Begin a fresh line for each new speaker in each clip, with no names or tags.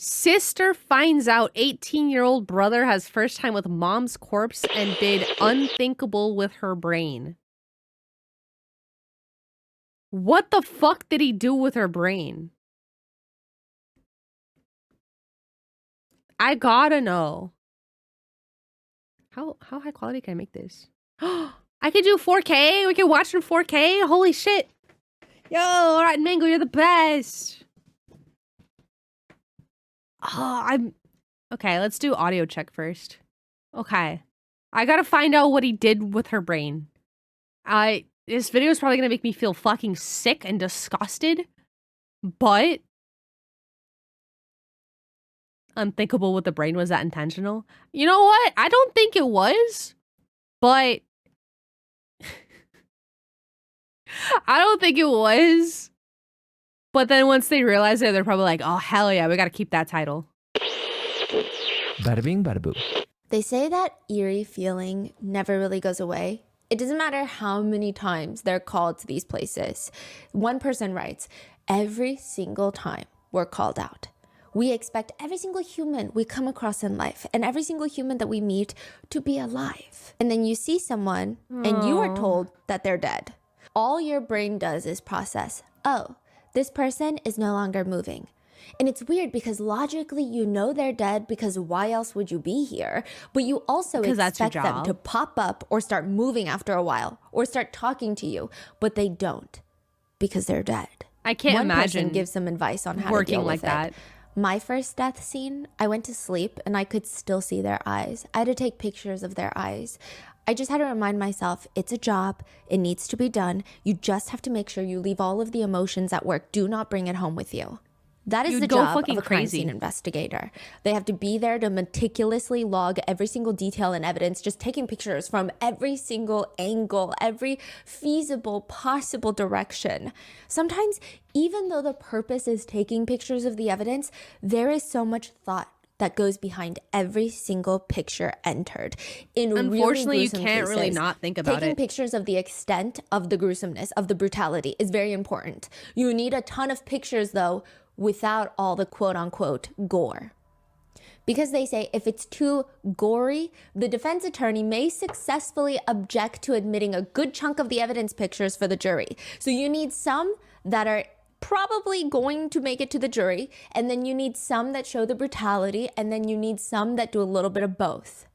Sister finds out 18-year-old brother has first time with mom's corpse and did unthinkable with her brain. What the fuck did he do with her brain? I gotta know. How high quality can I make this? I could do 4K. We can watch in 4K. Holy shit. Yo, all right, Mango, you're the best. Oh, okay, let's do audio check first. Okay. I gotta find out what he did with her brain. This video is probably gonna make me feel fucking sick and disgusted, but unthinkable with the brain. Was that intentional? You know what? I don't think it was, but I don't think it was. But then once they realize it, they're probably like, oh, hell yeah, we gotta keep that title.
Bada bing, bada boo.
They say that eerie feeling never really goes away. It doesn't matter how many times they're called to these places. One person writes, every single time we're called out, we expect every single human we come across in life and every single human that we meet to be alive. And then you see someone and you are told that they're dead. All your brain does is process, oh, this person is no longer moving. And it's weird because logically you know they're dead because why else would you be here? But you also expect them to pop up or start moving after a while or start talking to you, but they don't because they're dead.
I can't imagine
one person gives some advice on how to deal with
that.
It. My first death scene, I went to sleep and I could still see their eyes. I had to take pictures of their eyes. I just had to remind myself, it's a job. It needs to be done. You just have to make sure you leave all of the emotions at work. Do not bring it home with you. That is the job of a crime scene investigator. They have to be there to meticulously log every single detail and evidence, just taking pictures from every single angle, every feasible possible direction. Sometimes, even though the purpose is taking pictures of the evidence, there is so much thought that goes behind every single picture entered.
Unfortunately, you can't really not think about it.
Taking pictures of the extent of the gruesomeness, of the brutality is very important. You need a ton of pictures, though, without all the quote-unquote gore. Because they say if it's too gory, the defense attorney may successfully object to admitting a good chunk of the evidence pictures for the jury. So you need some that are probably going to make it to the jury, and then you need some that show the brutality, and then you need some that do a little bit of both.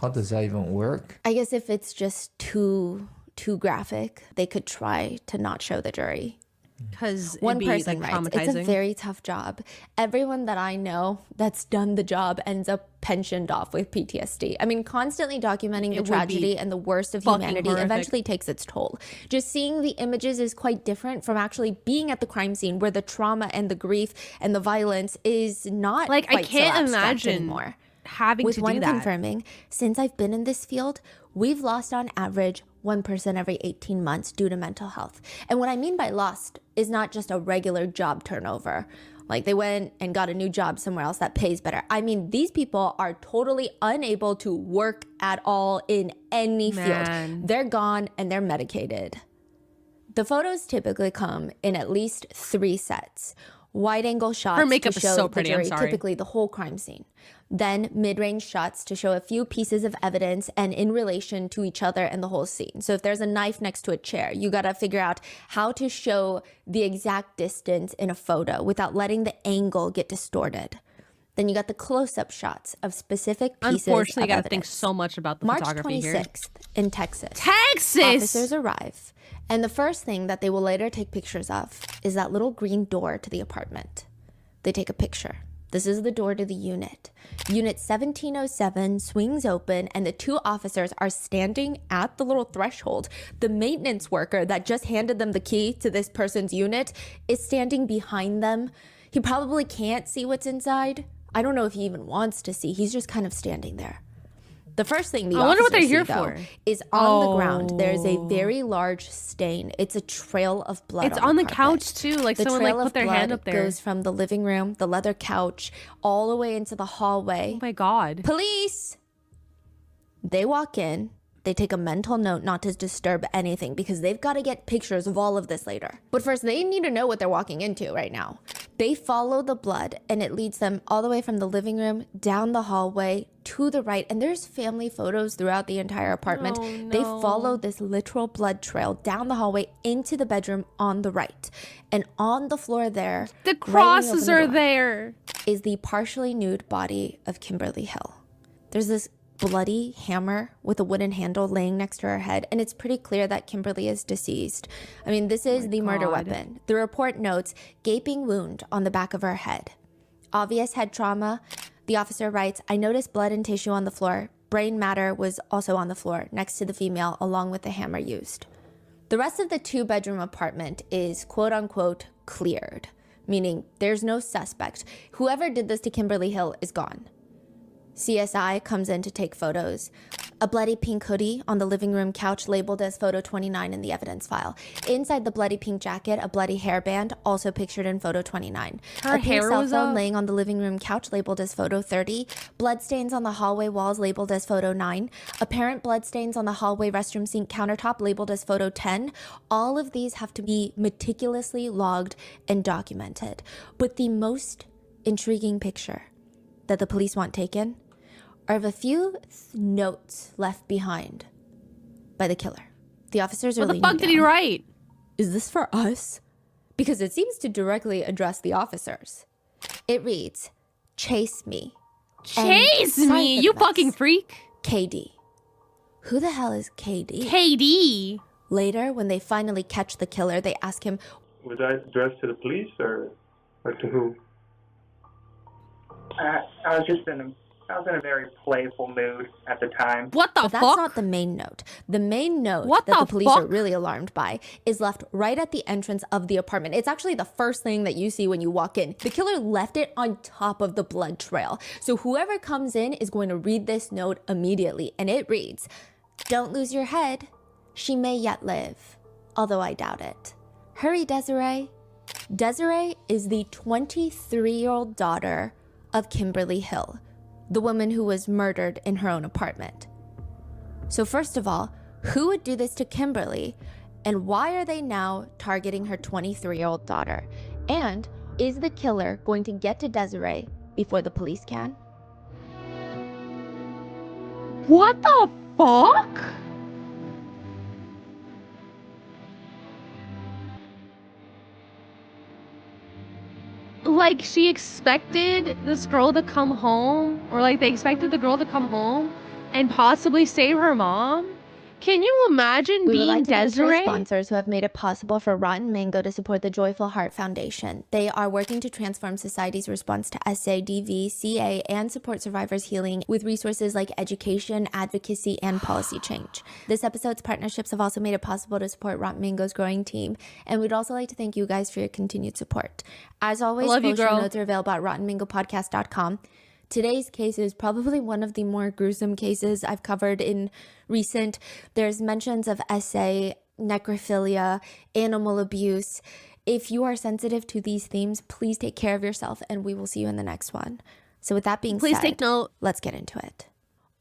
How does that even work?
I guess if it's just too graphic, they could try to not show the jury.
Because
one person writes, it's a very tough job. Everyone that I know that's done the job ends up pensioned off with PTSD. I mean, constantly documenting the tragedy and the worst of humanity eventually takes its toll. Just seeing the images is quite different from actually being at the crime scene where the trauma and the grief and the violence is not
like,
quite
I can't
so abstract
imagine
anymore.
Having
with
to
one
do that.
confirming, since I've been in this field, we've lost on average 1% every 18 months due to mental health. And what I mean by lost is not just a regular job turnover. Like they went and got a new job somewhere else that pays better. I mean, these people are totally unable to work at all in any field. They're gone and they're medicated. The photos typically come in at least 3 sets. Wide angle shots to show the jury, typically the whole crime scene. Then mid-range shots to show a few pieces of evidence and in relation to each other and the whole scene. So if there's a knife next to a chair, you gotta figure out how to show the exact distance in a photo without letting the angle get distorted. Then you got the close-up shots of specific pieces
Unfortunately,
of
you gotta
evidence.
think so much about the
March
photography
26th in Texas.
Texas!
Officers arrive. And the first thing that they will later take pictures of is that little green door to the apartment. They take a picture. This is the door to the unit. Unit 1707 swings open and the 2 officers are standing at the little threshold. The maintenance worker that just handed them the key to this person's unit is standing behind them. He probably can't see what's inside. I don't know if he even wants to see. He's just kind of standing there. The first thing the officers see, though, is on the ground. There's a very large stain. It's a trail of blood.
It's on the couch too. Like someone like put their hand up there.
Goes from the living room, the leather couch, all the way into the hallway.
Oh my God.
Police! They walk in. They take a mental note not to disturb anything because they've got to get pictures of all of this later. But first, they need to know what they're walking into right now. They follow the blood and it leads them all the way from the living room down the hallway to the right. And there's family photos throughout the entire apartment.
Oh, no.
They follow this literal blood trail down the hallway into the bedroom on the right. And on the floor there,
The
right when you
crosses
open the
are
door,
there.
is the partially nude body of Kimberly Hill. There's this bloody hammer with a wooden handle laying next to her head, and it's pretty clear that Kimberly is deceased. I mean, this is the murder
God.
weapon. The report notes gaping wound on the back of her head. Obvious head trauma. The officer writes, I noticed blood and tissue on the floor. Brain matter was also on the floor next to the female, along with the hammer used. The rest of the 2-bedroom apartment is quote unquote cleared, meaning there's no suspect. Whoever did this to Kimberly Hill is gone. CSI comes in to take photos. A bloody pink hoodie on the living room couch labeled as photo 29 in the evidence file. Inside the bloody pink jacket, a bloody hairband also pictured in photo 29.
Her
a pink
hair
cell
was
phone
up.
laying on the living room couch labeled as photo 30. Bloodstains on the hallway walls labeled as photo 9. Apparent bloodstains on the hallway restroom sink countertop labeled as photo 10. All of these have to be meticulously logged and documented. But the most intriguing picture that the police want taken are of a few notes left behind by the killer. The officers are
What the
leaning
fuck did he
down.
write?
Is this for us? Because it seems to directly address the officers. It reads, chase me.
Chase
sorry
me,
for
you
the mess.
fucking freak.
KD. Who the hell is KD?
KD.
Later, when they finally catch the killer, they ask him,
Was I addressed to the police or to who?
I was in a very playful mood at the time.
What the
but that's
fuck?
not the main note. The main note
What
that
the
the police are
fuck?
really alarmed by is left right at the entrance of the apartment. It's actually the first thing that you see when you walk in. The killer left it on top of the blood trail. So whoever comes in is going to read this note immediately. And it reads, don't lose your head. She may yet live, although I doubt it. Hurry, Desiree. Desiree is the 23-year-old daughter of Kimberly Hill, the woman who was murdered in her own apartment. So first of all, who would do this to Kimberly, and why are they now targeting her 23-year-old daughter? And is the killer going to get to Desiree before the police can?
What the fuck? Like, she expected this girl to come home, or like they expected the girl to come home and possibly save her mom? Can you imagine
We would
being
like to thank our
Desiree?
sponsors who have made it possible for Rotten Mango to support the Joyful Heart Foundation. They are working to transform society's response to SADV, CA, and support survivors' healing with resources like education, advocacy, and policy change. This episode's partnerships have also made it possible to support Rotten Mango's growing team, and we'd also like to thank you guys for your continued support. As always,
love you,
full show
girl.
notes are available at rottenmangopodcast.com. Today's case is probably one of the more gruesome cases I've covered in recent. There's mentions of SA, necrophilia, animal abuse. If you are sensitive to these themes, please take care of yourself, and we will see you in the next one. So with that being
Please
said,
take note.
let's get into it.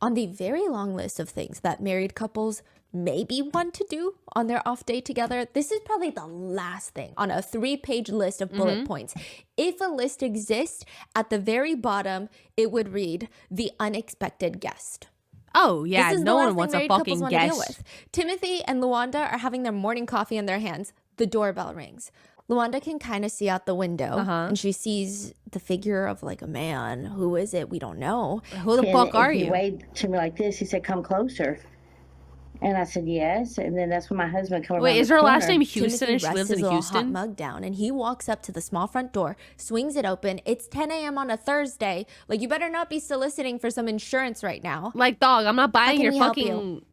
On the very long list of things that married couples maybe want to do on their off day together, this is probably the last thing on a 3-page list of bullet points. If a list exists, at the very bottom, it would read, the unexpected guest.
Oh, yeah,
This is
no
the last
one
thing
wants a
married couples
fucking
want to deal
guest.
with. Timothy and Luanda are having their morning coffee in their hands. The doorbell rings. Luanda can kind of see out the window, and she sees the figure of like a man. Who is it? We don't know.
Who the fuck are
He
you?
waved to me like this. He said, "Come closer." And I said, "Yes." And then that's when my husband came around
Wait,
the
is her last
corner.
name Houston and
Timothy
she lives
rests his
in
little hot
Houston?
mug down, and he walks up to the small front door, swings it open. It's 10 a.m. on a Thursday. Like, you better not be soliciting for some insurance right now.
Like, dog, I'm not buying
can
your
he help
fucking
you?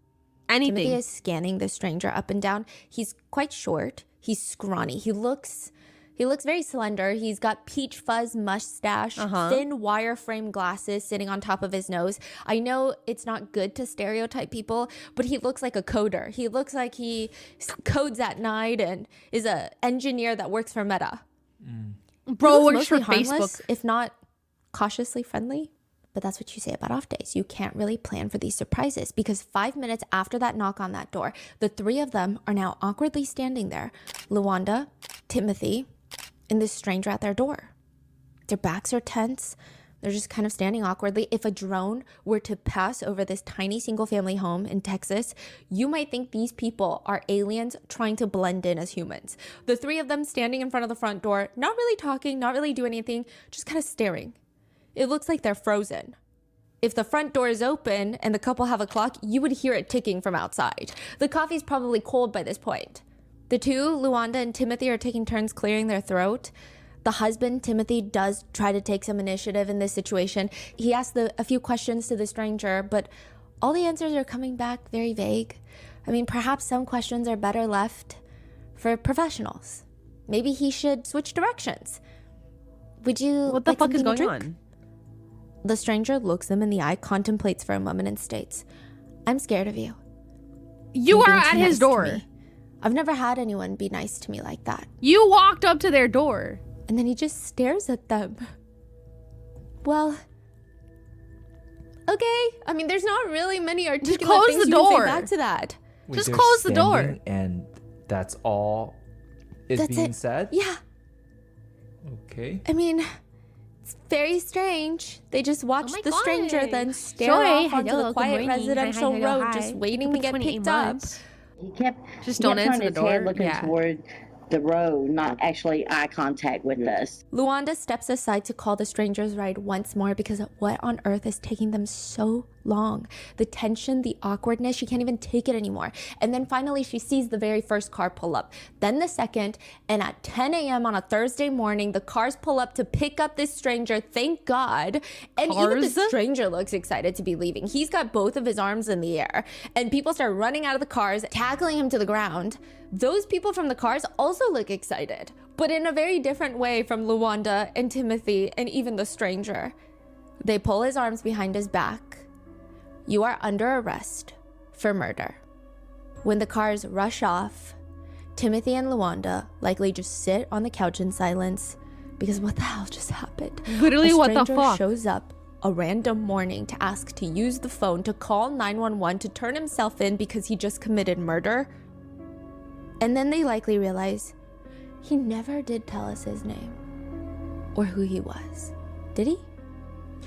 anything.
Timothy is scanning the stranger up and down. He's quite short. He's scrawny. He looks very slender. He's got peach fuzz mustache, thin wireframe glasses sitting on top of his nose. I know it's not good to stereotype people, but he looks like a coder. He looks like he codes at night and is an engineer that works for Meta.
Bro
He
works
looks
for
mostly harmless,
Facebook.
if not cautiously friendly. But that's what you say about off days. You can't really plan for these surprises because 5 minutes after that knock on that door, the three of them are now awkwardly standing there. Luanda, Timothy, and this stranger at their door. Their backs are tense. They're just kind of standing awkwardly. If a drone were to pass over this tiny single family home in Texas, you might think these people are aliens trying to blend in as humans. The three of them standing in front of the front door, not really talking, not really doing anything, just kind of staring. It looks like they're frozen. If the front door is open and the couple have a clock, you would hear it ticking from outside. The coffee's probably cold by this point. The two, Luanda and Timothy, are taking turns clearing their throat. The husband, Timothy, does try to take some initiative in this situation. He asks a few questions to the stranger, but all the answers are coming back very vague. I mean, perhaps some questions are better left for professionals. Maybe he should switch directions. Would you
What the
like
fuck is
something to
going
drink?
on?
The stranger looks them in the eye, contemplates for a moment, and states, "I'm scared of you.
You
You're
are
being
at
too
his
nice to
door.
me. I've never had anyone be nice to me like that."
You walked up to their door.
And then he just stares at them. Well, okay. I mean, there's not really many articulate
close
things
the
you can
door.
say back to that.
Wait,
Just
they're
close the door.
standing And that's all is
That's
being
it.
said?
Yeah,
Okay.
I mean, it's very strange. They just watched
my
the stranger
God.
then stare
Joy,
off onto
hello,
the
good
quiet
morning.
residential
Hi, hi, hello,
road,
hi.
just waiting to
Happy
get
28
picked up.
months.
He kept
Just
he
don't
kept
answer
turning
the
his head
door.
looking
Yeah.
toward the road, not actually eye contact with us.
Luanda steps aside to call the stranger's ride once more because what on earth is taking them so long? The tension, the awkwardness, she can't even take it anymore. And then finally she sees the very first car pull up, then the second, and at 10 a.m. on a Thursday morning, the cars pull up to pick up this stranger, thank God. And even the
Cars?
stranger looks excited to be leaving. He's got both of his arms in the air, and people start running out of the cars, tackling him to the ground. Those people from the cars also look excited, but in a very different way from Luanda and Timothy and even the stranger. They pull his arms behind his back. "You are under arrest for murder." When the cars rush off, Timothy and Luanda likely just sit on the couch in silence because what the hell just happened?
Literally,
A
what the
stranger
fuck?
shows up a random morning to ask to use the phone to call 911 to turn himself in because he just committed murder. And then they likely realize he never did tell us his name or who he was. Did he?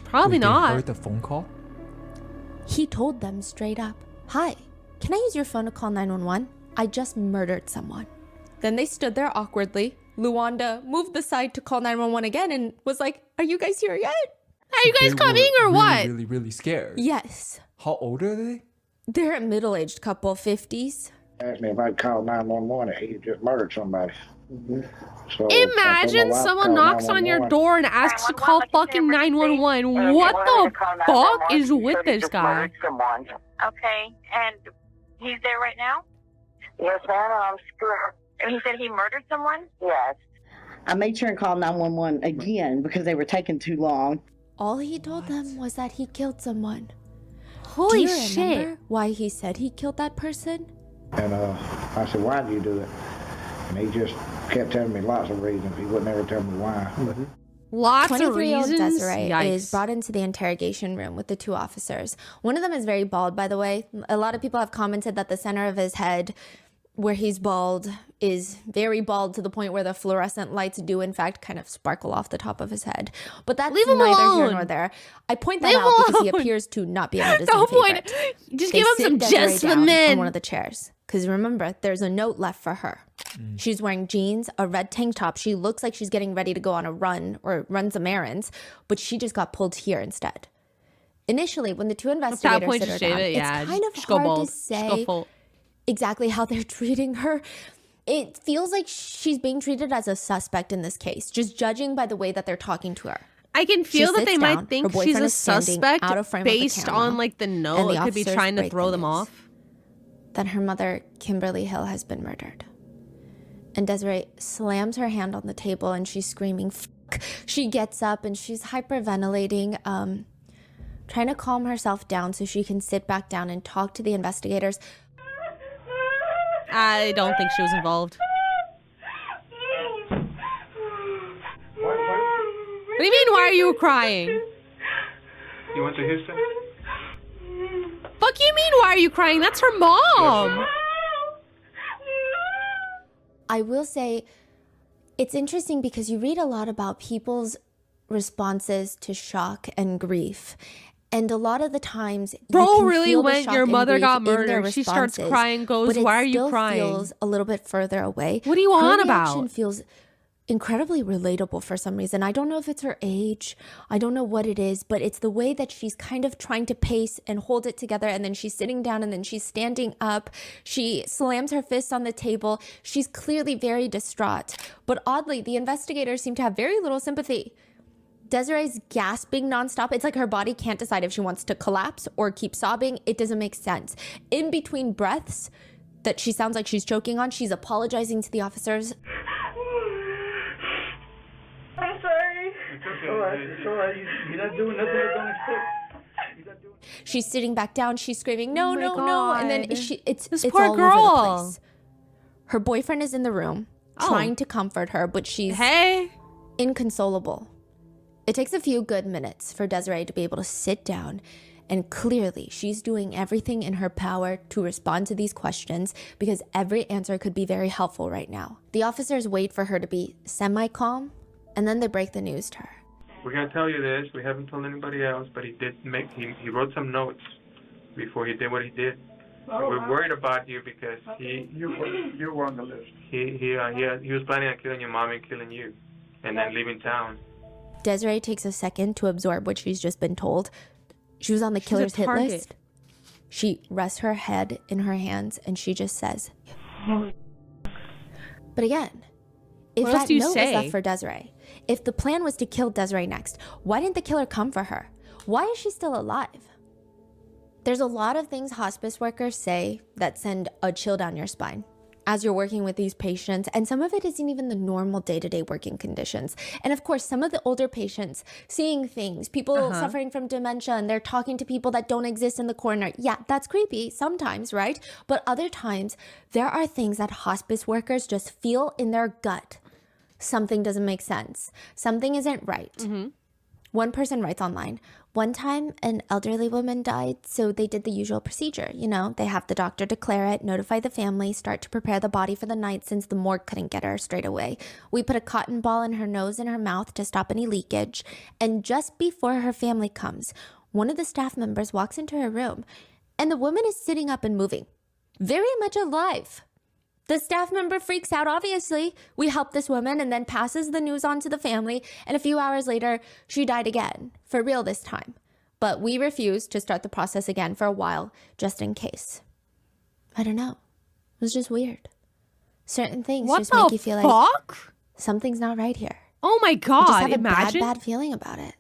Probably
Wait, They
not.
heard the phone call?
He told them straight up, "Hi, can I use your phone to call 911? I just murdered someone." Then they stood there awkwardly. Luanda moved aside to call 911 again and was like, "Are you guys here yet?"
Are you guys
They
coming
were
or what?
Really, really scared.
Yes.
How old are they?
They're a middle-aged couple, 50s.
Asked me if I'd call 911 if he just murdered somebody. So I told my
Imagine
wife to
someone
call
knocks on your
911.
door and asks to call fucking 911. What the fuck is with this guy?
Okay, and he's there right now?
Yes, ma'am, I'm scared.
And he said he murdered someone?
Yes.
I made sure and call 911 again because they were taking too long.
All he told them was that he killed someone.
Holy
Do you
shit.
remember why he said he killed that person?
And I said, why did you do it? And he just kept telling me lots of reasons. He wouldn't ever tell me why. But
Lots of
23-year-old
reasons.
Desiree
Yikes.
is brought into the interrogation room with the two officers. One of them is very bald, by the way. A lot of people have commented that the center of his head, where he's bald, is very bald to the point where the fluorescent lights do, in fact, kind of sparkle off the top of his head. But that's
Leave him
neither here
alone.
nor there. I point that
Leave
out because he
alone.
appears to not be a medicine
No point.
favorite.
Just
They
give him
sit
some
Desiree
just for
down
men.
on one of the chairs. Because remember, there's a note left for her. She's wearing jeans, a red tank top. She looks like she's getting ready to go on a run or run some errands, but she just got pulled here instead. Initially, when the two
At that
investigators
point,
sit her
just shave
down,
it. Yeah,
it's kind of
just go
hard
bald.
to
Just go
say
full.
exactly how they're treating her. It feels like she's being treated as a suspect in this case, just judging by the way that they're talking to her.
I can
She
feel that they
sits
might
down,
think
her
she's
boyfriend
a
is standing
suspect
out of frame of the
based
camera,
on like the
and
note.
the
It could be
officers
trying to
break
throw
the
them
news.
off.
That her mother, Kimberly Hill, has been murdered. And Desiree slams her hand on the table and she's screaming, "Fuck." She gets up and she's hyperventilating, trying to calm herself down so she can sit back down and talk to the investigators.
I don't think she was involved. What do you mean, why are you crying?
You went to Houston?
Fuck you mean, why are you crying? That's her mom.
I will say it's interesting because you read a lot about people's responses to shock and grief. And a lot of the times,
Bro
you can
really
feel the
went,
shock
your
and
mother
grief
got
in their
murdered. She starts
responses,
crying, goes,
but it
why are you
still
crying?
feels a little bit further away.
What are you
Her
on
reaction
about?
feels incredibly relatable for some reason. I don't know if it's her age. I don't know what it is, but it's the way that she's kind of trying to pace and hold it together. And then she's sitting down and then she's standing up. She slams her fists on the table. She's clearly very distraught. But oddly, the investigators seem to have very little sympathy. Desiree's gasping nonstop. It's like her body can't decide if she wants to collapse or keep sobbing. It doesn't make sense. In between breaths that she sounds like she's choking on, she's apologizing to the officers.
I'm sorry.
It's okay. It's all right. You're not doing nothing I don't expect.
She's sitting back down. She's screaming, no,
Oh my
no. And then
God.
it's
This
it's
poor
all
girl.
over the place. Her boyfriend is in the room
Oh.
trying to comfort her, but she's
Hey.
inconsolable. It takes a few good minutes for Desiree to be able to sit down, and clearly she's doing everything in her power to respond to these questions because every answer could be very helpful right now. The officers wait for her to be semi-calm, and then they break the news to her.
We're gonna tell you this. We haven't told anybody else, but he he wrote some notes before he did what he did.
Oh,
We're
wow.
worried about you because
You were on the list.
he was planning on killing your mom and killing you, and then leaving town.
Desiree takes a second to absorb what she's just been told. She was on the
She's a
killer's hit
target.
list. She rests her head in her hands and she just says, but again, if
What else
that
do you
note was
say?
left for Desiree, if the plan was to kill Desiree next, why didn't the killer come for her? Why is she still alive? There's a lot of things hospice workers say that send a chill down your spine as you're working with these patients, and some of it isn't even the normal day-to-day working conditions. And of course, some of the older patients seeing things, people suffering from dementia, and they're talking to people that don't exist in the corner. Yeah, that's creepy sometimes, right? But other times, there are things that hospice workers just feel in their gut. Something doesn't make sense. Something isn't right. One person writes online, one time an elderly woman died, so they did the usual procedure. You know, they have the doctor declare it, notify the family, start to prepare the body for the night since the morgue couldn't get her straight away. We put a cotton ball in her nose and her mouth to stop any leakage. And just before her family comes, one of the staff members walks into her room and the woman is sitting up and moving, very much alive. The staff member freaks out, obviously. We help this woman and then passes the news on to the family. And a few hours later, she died again, for real this time. But we refused to start the process again for a while, just in case. I don't know. It was just weird. Certain things
What
just make
the
you feel like
fuck?
something's not right here.
Oh my
I just
God,
have a
imagine.
bad feeling about it.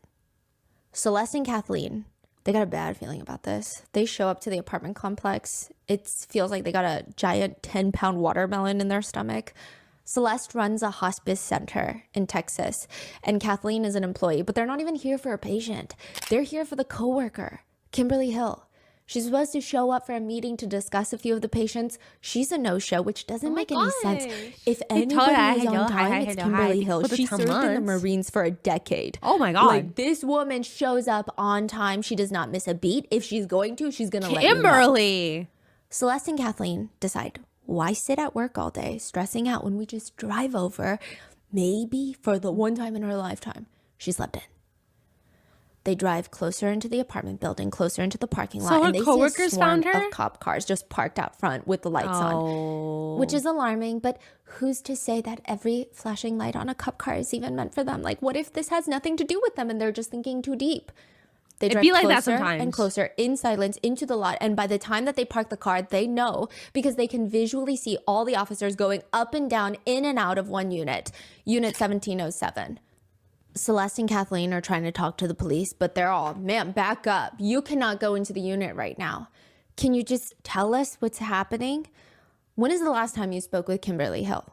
Celeste and Kathleen, they got a bad feeling about this. They show up to the apartment complex. It feels like they got a giant 10-pound watermelon in their stomach. Celeste runs a hospice center in Texas, and Kathleen is an employee, but they're not even here for a patient. They're here for the coworker, Kimberly Hill. She's supposed to show up for a meeting to discuss a few of the patients. She's a no-show, which doesn't make any sense. If anybody is on time, it's Kimberly Hill. She served in the Marines for a decade.
Oh my God.
Like, this woman shows up on time. She does not miss a beat. If she's going to, she's going to let you know.
Kimberly.
Celeste and Kathleen decide, why sit at work all day stressing out when we just drive over, maybe for the one time in her lifetime she slept in. They drive closer into the apartment building, closer into the parking lot,
So her
and they see a
coworkers
swarm
found her?
of cop cars just parked out front with the lights on, which is alarming. But who's to say that every flashing light on a cop car is even meant for them? Like, what if this has nothing to do with them and they're just thinking too deep? They drive
be like that
closer
sometimes.
and closer in silence into the lot. And by the time that they park the car, they know because they can visually see all the officers going up and down, in and out of one unit, Unit 1707. Celeste and Kathleen are trying to talk to the police, but they're all, ma'am, back up. You cannot go into the unit right now. Can you just tell us what's happening? When is the last time you spoke with Kimberly Hill?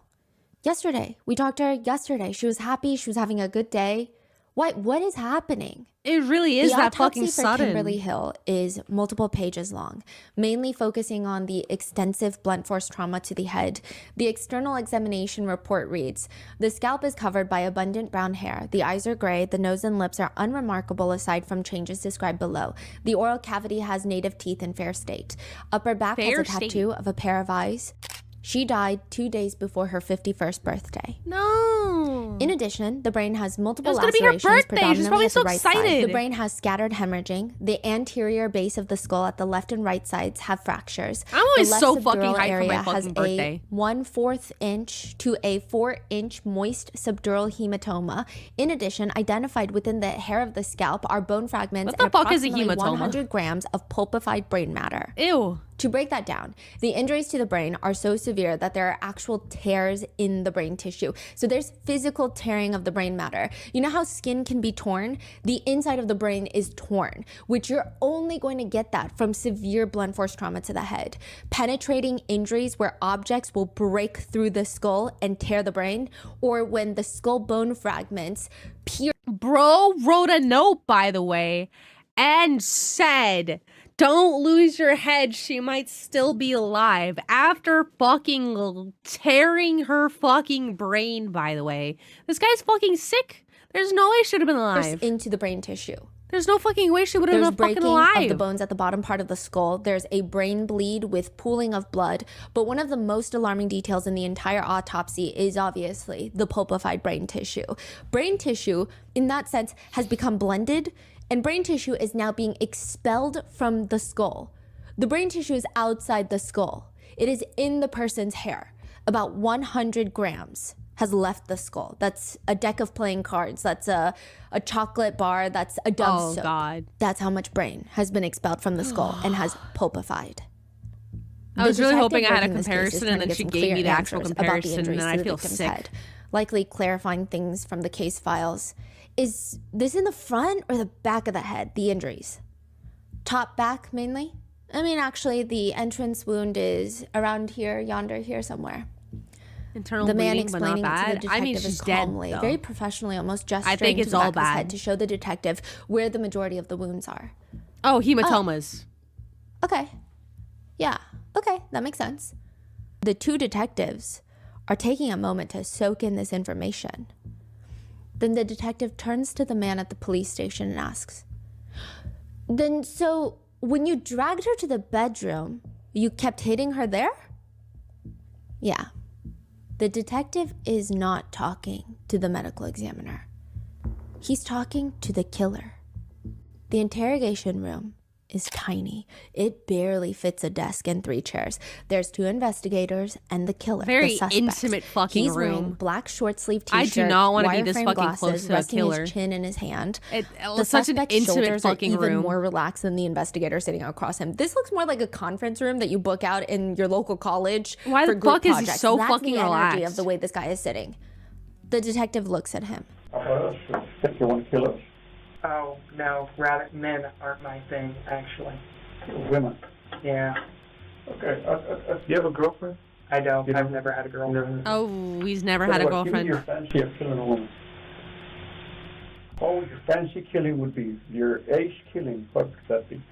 Yesterday. We talked to her yesterday. She was happy. She was having a good day. What is happening?
It really is
The
that
autopsy
fucking
for
sudden.
Kimberly Hill is multiple pages long, mainly focusing on the extensive blunt force trauma to the head. The external examination report reads, the scalp is covered by abundant brown hair. The eyes are gray. The nose and lips are unremarkable aside from changes described below. The oral cavity has native teeth in fair state. Upper back has a tattoo of a pair of eyes. She died 2 days before her 51st birthday.
No.
In addition, the brain has multiple
It was gonna be her
lacerations,
birthday. She's probably
predominantly at
so
the right side.
excited.
The brain has scattered hemorrhaging. The anterior base of the skull at the left and right sides have fractures.
I'm always
the left
so fucking
subdural
hyped for
area
my
has
fucking birthday.
a 1/4 inch to a 4-inch moist subdural hematoma. In addition, identified within the hair of the scalp are bone fragments
What the
and
fuck is a
approximately
hematoma?
100 grams of pulpified brain matter.
Ew.
To break that down, the injuries to the brain are so severe that there are actual tears in the brain tissue. So there's physical tearing of the brain matter. You know how skin can be torn? The inside of the brain is torn, which you're only going to get that from severe blunt force trauma to the head. Penetrating injuries where objects will break through the skull and tear the brain, or when the skull bone fragments pierce.
Bro wrote a note, by the way, and said, don't lose your head, she might still be alive. After fucking tearing her fucking brain, by the way. This guy's fucking sick. There's no way she should have been alive.
Into the brain tissue.
There's no fucking way she would have
There's
been fucking
breaking
alive.
of the bones at the bottom part of the skull. There's a brain bleed with pooling of blood. But one of the most alarming details in the entire autopsy is obviously the pulpified brain tissue. Brain tissue, in that sense, has become blended, and brain tissue is now being expelled from the skull. The brain tissue is outside the skull. It is in the person's hair. About 100 grams has left the skull. That's a deck of playing cards. That's a chocolate bar. That's a Dove soap.
God.
That's how much brain has been expelled from the skull and has pulpified.
I was really hoping I had a
working this case is
comparison,
trying
and
to
then
get
she
some
gave me
clear
the actual
answers about the
comparison,
injuries
and
to
I
the
feel
victim's
sick.
head, likely clarifying things from the case files. Is this in the front or the back of the head, the injuries? Top, back, mainly? I mean, actually, the entrance wound is around here, yonder, here somewhere.
Internal
The man
bleeding, but not
explaining it to the
bad.
detective
I mean,
is
she's dead,
calmly,
though.
very professionally, almost gesturing
think it's
to the
all
back of his
bad.
head to show the detective where the majority of the wounds are.
Oh, hematomas.
Okay. Yeah. Okay, that makes sense. The two detectives are taking a moment to soak in this information. Then the detective turns to the man at the police station and asks, then so when you dragged her to the bedroom, you kept hitting her there? Yeah. The detective is not talking to the medical examiner. He's talking to the killer. The interrogation room is tiny. It barely fits a desk and 3 chairs. There's 2 investigators and the killer,
Very
the suspect.
intimate fucking
He's wearing
room.
black short sleeve
I
t-shirt,
do not want to be this
wireframe
fucking
glasses,
close to a
resting
killer.
his chin in his hand.
It's
The
such an
suspect's
intimate
shoulders
fucking
are even
room.
more relaxed than the investigator sitting across him. This looks more like a conference room that you book out in your local college.
Why
for
the
group
fuck is he
projects.
so
That's
fucking
the energy
relaxed?
of the way this guy is sitting. The detective looks at him.
Think you want to kill us? Oh, no. Rather, men aren't my thing, actually.
Women.
Yeah.
Okay.
Do you have a girlfriend? I don't. I've never had a girlfriend.
Oh, he's never had a
Give me
girlfriend.
your fancy of killing a woman. What would your fancy killing would be? Your ace killing, what would that be?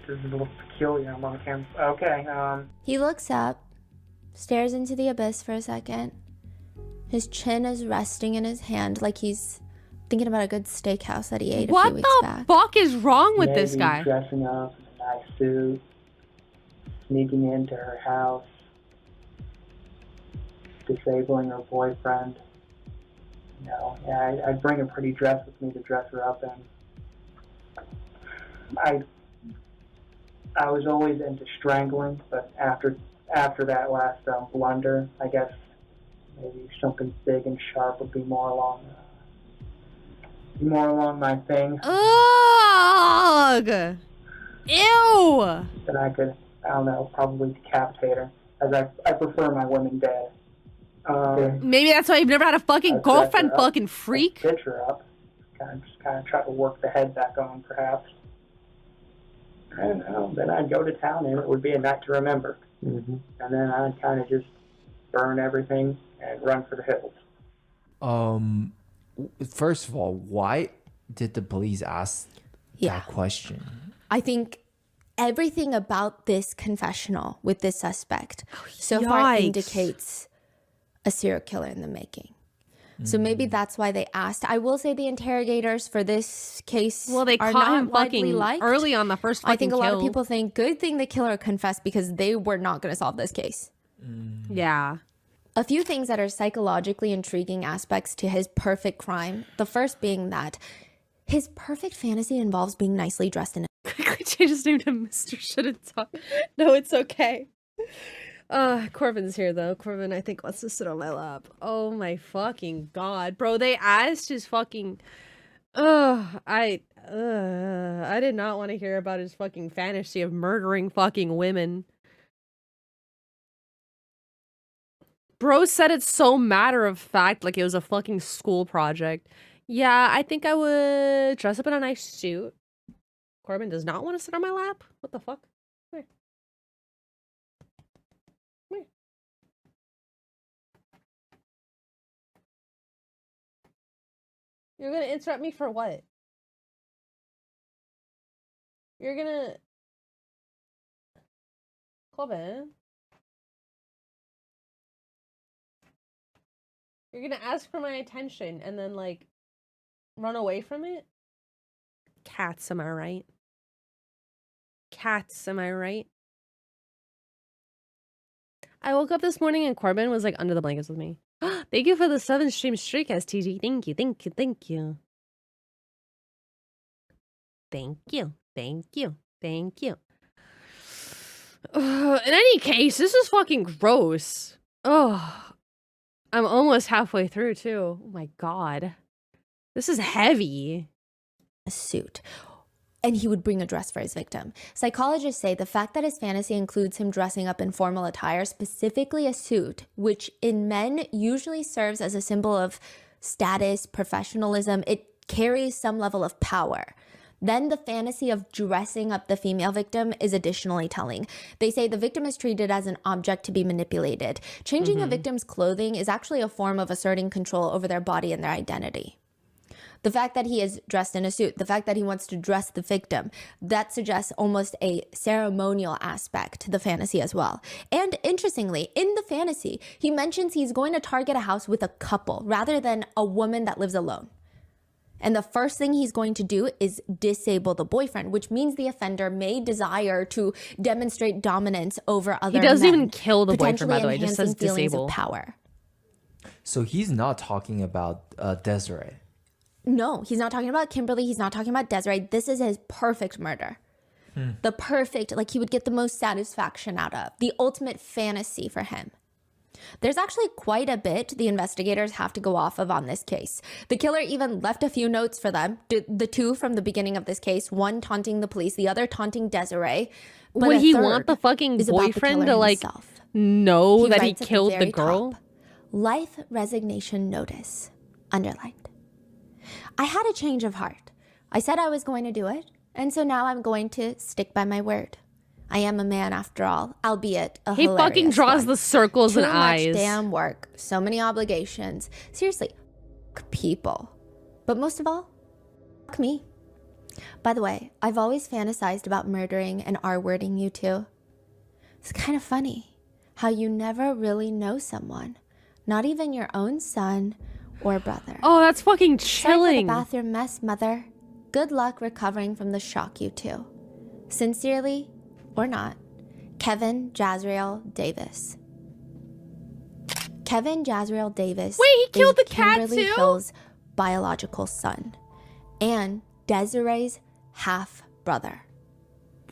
This is a little peculiar among him. Okay,
He looks up, stares into the abyss for a second. His chin is resting in his hand like he's thinking about a good steakhouse that he ate a few
What
weeks
the
back.
fuck is wrong with this
maybe
guy?
dressing up in a nice suit, sneaking into her house, disabling her boyfriend. No, yeah, I'd bring a pretty dress with me to dress her up in. I was always into strangling, but after that last blunder, I guess maybe something big and sharp would be more along my thing.
Ugh! Ew!
That I could, I don't know, probably decapitate her, as I prefer my women dead.
Maybe that's why you've never had a fucking
I'd dress her
girlfriend,
up,
fucking freak.
Stitch her up, kind of try to work the head back on, perhaps. I don't know. Then I'd go to town, and it would be a night to remember.
Mm-hmm.
And then I'd kind of just burn everything and run for the hills.
First of all, why did the police ask that question?
I think everything about this confessional with this suspect so far indicates a serial killer in the making. So maybe that's why they asked. I will say the interrogators for this case
they
are
caught
not
him fucking
liked.
early on the first fucking
I think a lot of
kill.
people think good thing the killer confessed because they were not going to solve this case.
Yeah.
A few things that are psychologically intriguing aspects to his perfect crime. The first being that his perfect fantasy involves being nicely dressed in
Quickly change his name to Mr. Shouldn't Talk. No, it's okay. Corbin's here though. Corbin, I think, wants to sit on my lap. Oh my fucking god. Bro, they asked his fucking... I did not want to hear about his fucking fantasy of murdering fucking women. Bro said it so matter of fact, like it was a fucking school project. Yeah, I think I would dress up in a nice suit. Corbin does not want to sit on my lap? What the fuck? Come here. Come here. You're gonna interrupt me for what? You're gonna... Corbin? You're gonna ask for my attention and then, like, run away from it? Cats, am I right? Cats, am I right? I woke up this morning and Corbin was, like, under the blankets with me. Thank you for the 7-stream streak, STG. Thank you, thank you, thank you. Thank you, thank you, thank you. In any case, this is fucking gross. Oh, I'm almost halfway through, too. Oh my god. This is heavy.
a suit. And he would bring a dress for his victim. Psychologists say the fact that his fantasy includes him dressing up in formal attire, specifically a suit, which in men usually serves as a symbol of status, professionalism, it carries some level of power. Then the fantasy of dressing up the female victim is additionally telling. They say the victim is treated as an object to be manipulated. Changing a victim's clothing is actually a form of asserting control over their body and their identity. The fact that he is dressed in a suit, the fact that he wants to dress the victim, that suggests almost a ceremonial aspect to the fantasy as well. And interestingly, in the fantasy, he mentions he's going to target a house with a couple rather than a woman that lives alone. And the first thing he's going to do is disable the boyfriend, which means the offender may desire to demonstrate dominance over other men.
He doesn't even kill the boyfriend, by the way, just says
feelings
disable.
of power.
So he's not talking about Desiree.
No, he's not talking about Kimberly. He's not talking about Desiree. This is his perfect murder. The perfect, like he would get the most satisfaction out of. The ultimate fantasy for him. There's actually quite a bit the investigators have to go off of on this case. The killer even left a few notes for them. The two from the beginning of this case, one taunting the police, the other taunting Desiree. But
Would he
third
want the fucking
is about the
boyfriend
killer
to like
himself.
know that he
writes at
killed the
very
girl?
top, life resignation notice, underlined. I had a change of heart. I said I was going to do it, and so now I'm going to stick by my word. I am a man after all, albeit a
He
hilarious
fucking draws
one.
the circles and
Too
eyes.
much damn work, so many obligations. Seriously, people. But most of all, me. By the way, I've always fantasized about murdering and R-wording you two. It's kind of funny how you never really know someone, not even your own son or brother.
Oh, that's fucking
Sorry for
chilling.
the bathroom mess, mother. Good luck recovering from the shock, you two. Sincerely, or not, Kevin Jazrael Davis. Kevin Jazrael Davis.
Wait, he killed
is
the cat
Kimberly
too?
Hill's biological son and Desiree's half brother.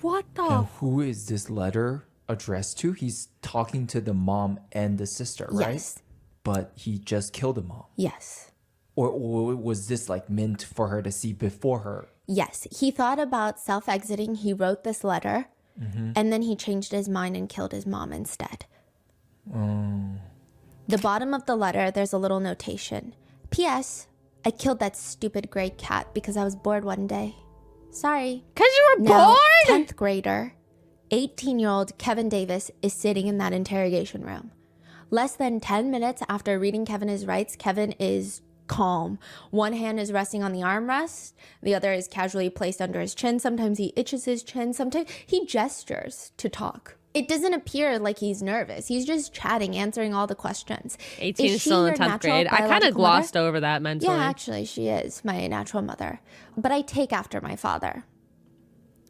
What the?
And who is this letter addressed to? He's talking to the mom and the sister, right?
Yes.
But he just killed the mom.
Yes.
Or was this like meant for her to see before her?
Yes. He thought about self-exiting. He wrote this letter. And then he changed his mind and killed his mom instead. The bottom of the letter, there's a little notation. P.S. I killed that stupid gray cat because I was bored one day. Sorry.
Because you were
Now,
bored?
10th grader, 18-year-old Kevin Davis is sitting in that interrogation room. Less than 10 minutes after reading Kevin his rights, Kevin is calm. One hand is resting on the armrest, the other is casually placed under his chin. Sometimes he itches his chin, sometimes he gestures to talk. It doesn't appear like he's nervous. He's just chatting, answering all the questions.
18
Is
still
she
in
your
10th grade.
natural
I kind of
biological
glossed
mother?
over that mentally.
Yeah, actually, she is my natural mother. But I take after my father.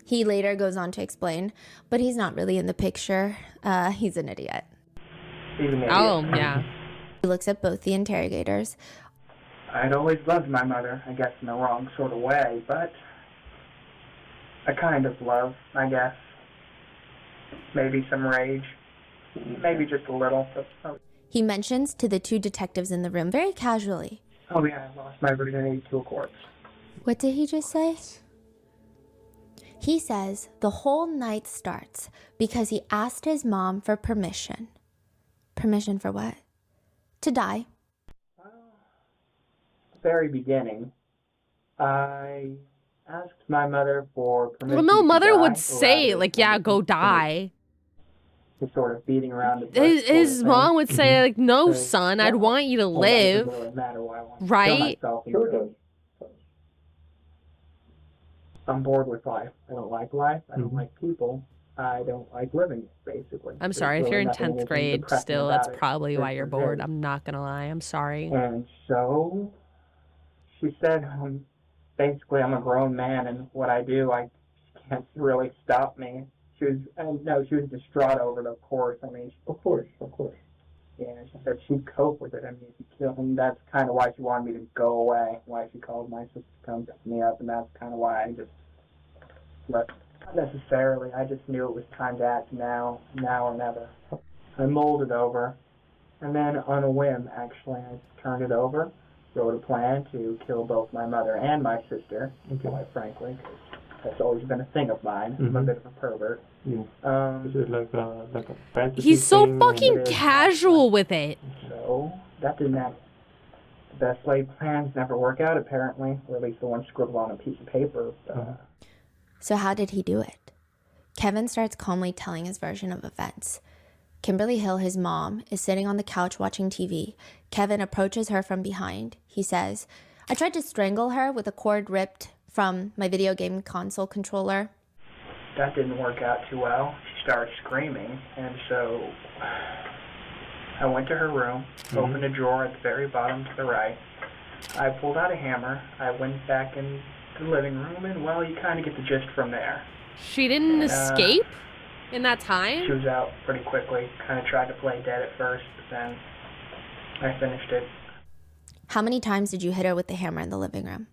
He later goes on to explain, but he's not really in the picture. He's an idiot.
He's an idiot.
Oh, yeah.
He looks at both the interrogators.
I'd always loved my mother, I guess in the wrong sort of way, but a kind of love, I guess. Maybe some rage. Maybe just a little. But,
He mentions to the two detectives in the room very casually.
oh yeah, I lost my virginity to a corpse.
What did he just say? He says the whole night starts because he asked his mom for permission. Permission for what? To die.
Very beginning, I asked my mother for permission.
Well, no
to
mother
die,
would
or
say,
rather,
like, yeah, go die.
Just sort of beating around the bush.
His mom would say, like, no,
Say,
son, I'd
well,
want you to
well, that doesn't
live.
really matter why I want to
Right?
kill myself.
Sure it does.
I'm bored with life. I don't like life. I don't
Mhm.
like people. I don't like living, basically.
I'm
There's
sorry, if
really
you're in
nothing
10th
anything
grade
depressing
still,
about
that's
it.
probably why you're
It's
bored.
very-
I'm not gonna lie. I'm sorry.
And so she said, basically, I'm a grown man, and what I do, I can't really stop me. She was distraught over it, of course. I mean,
Of course.
yeah, she said she'd cope with it. I mean, if you kill him, that's kind of why she wanted me to go away, why she called my sister to come pick me up, and that's kind of why I just left. Not necessarily, I just knew it was time to act now or never. I mulled it over, and then on a whim, actually, I turned it over, wrote a plan to kill both my mother and my sister, quite frankly, 'cause that's always been a thing of mine. I'm a
Mhm.
bit of a pervert.
Yeah. Is it like a fantasy
He's so
thing,
fucking
it is
casual with it.
So that didn't happen. The best laid plans never work out, apparently, or at least the one scribbled on a piece of paper.
So how did he do it? Kevin starts calmly telling his version of events. Kimberly Hill, his mom, is sitting on the couch watching TV. Kevin approaches her from behind. He says, I tried to strangle her with a cord ripped from my video game console controller.
That didn't work out too well. She started screaming, and so I went to her room, opened a drawer at the very bottom to the right. I pulled out a hammer. I went back in the living room, and well, you kind of get the gist from there.
She didn't escape in that
She
time?
was out pretty quickly. Kind of tried to play dead at first, but then I finished it.
How many times did you hit her with the hammer in the living room?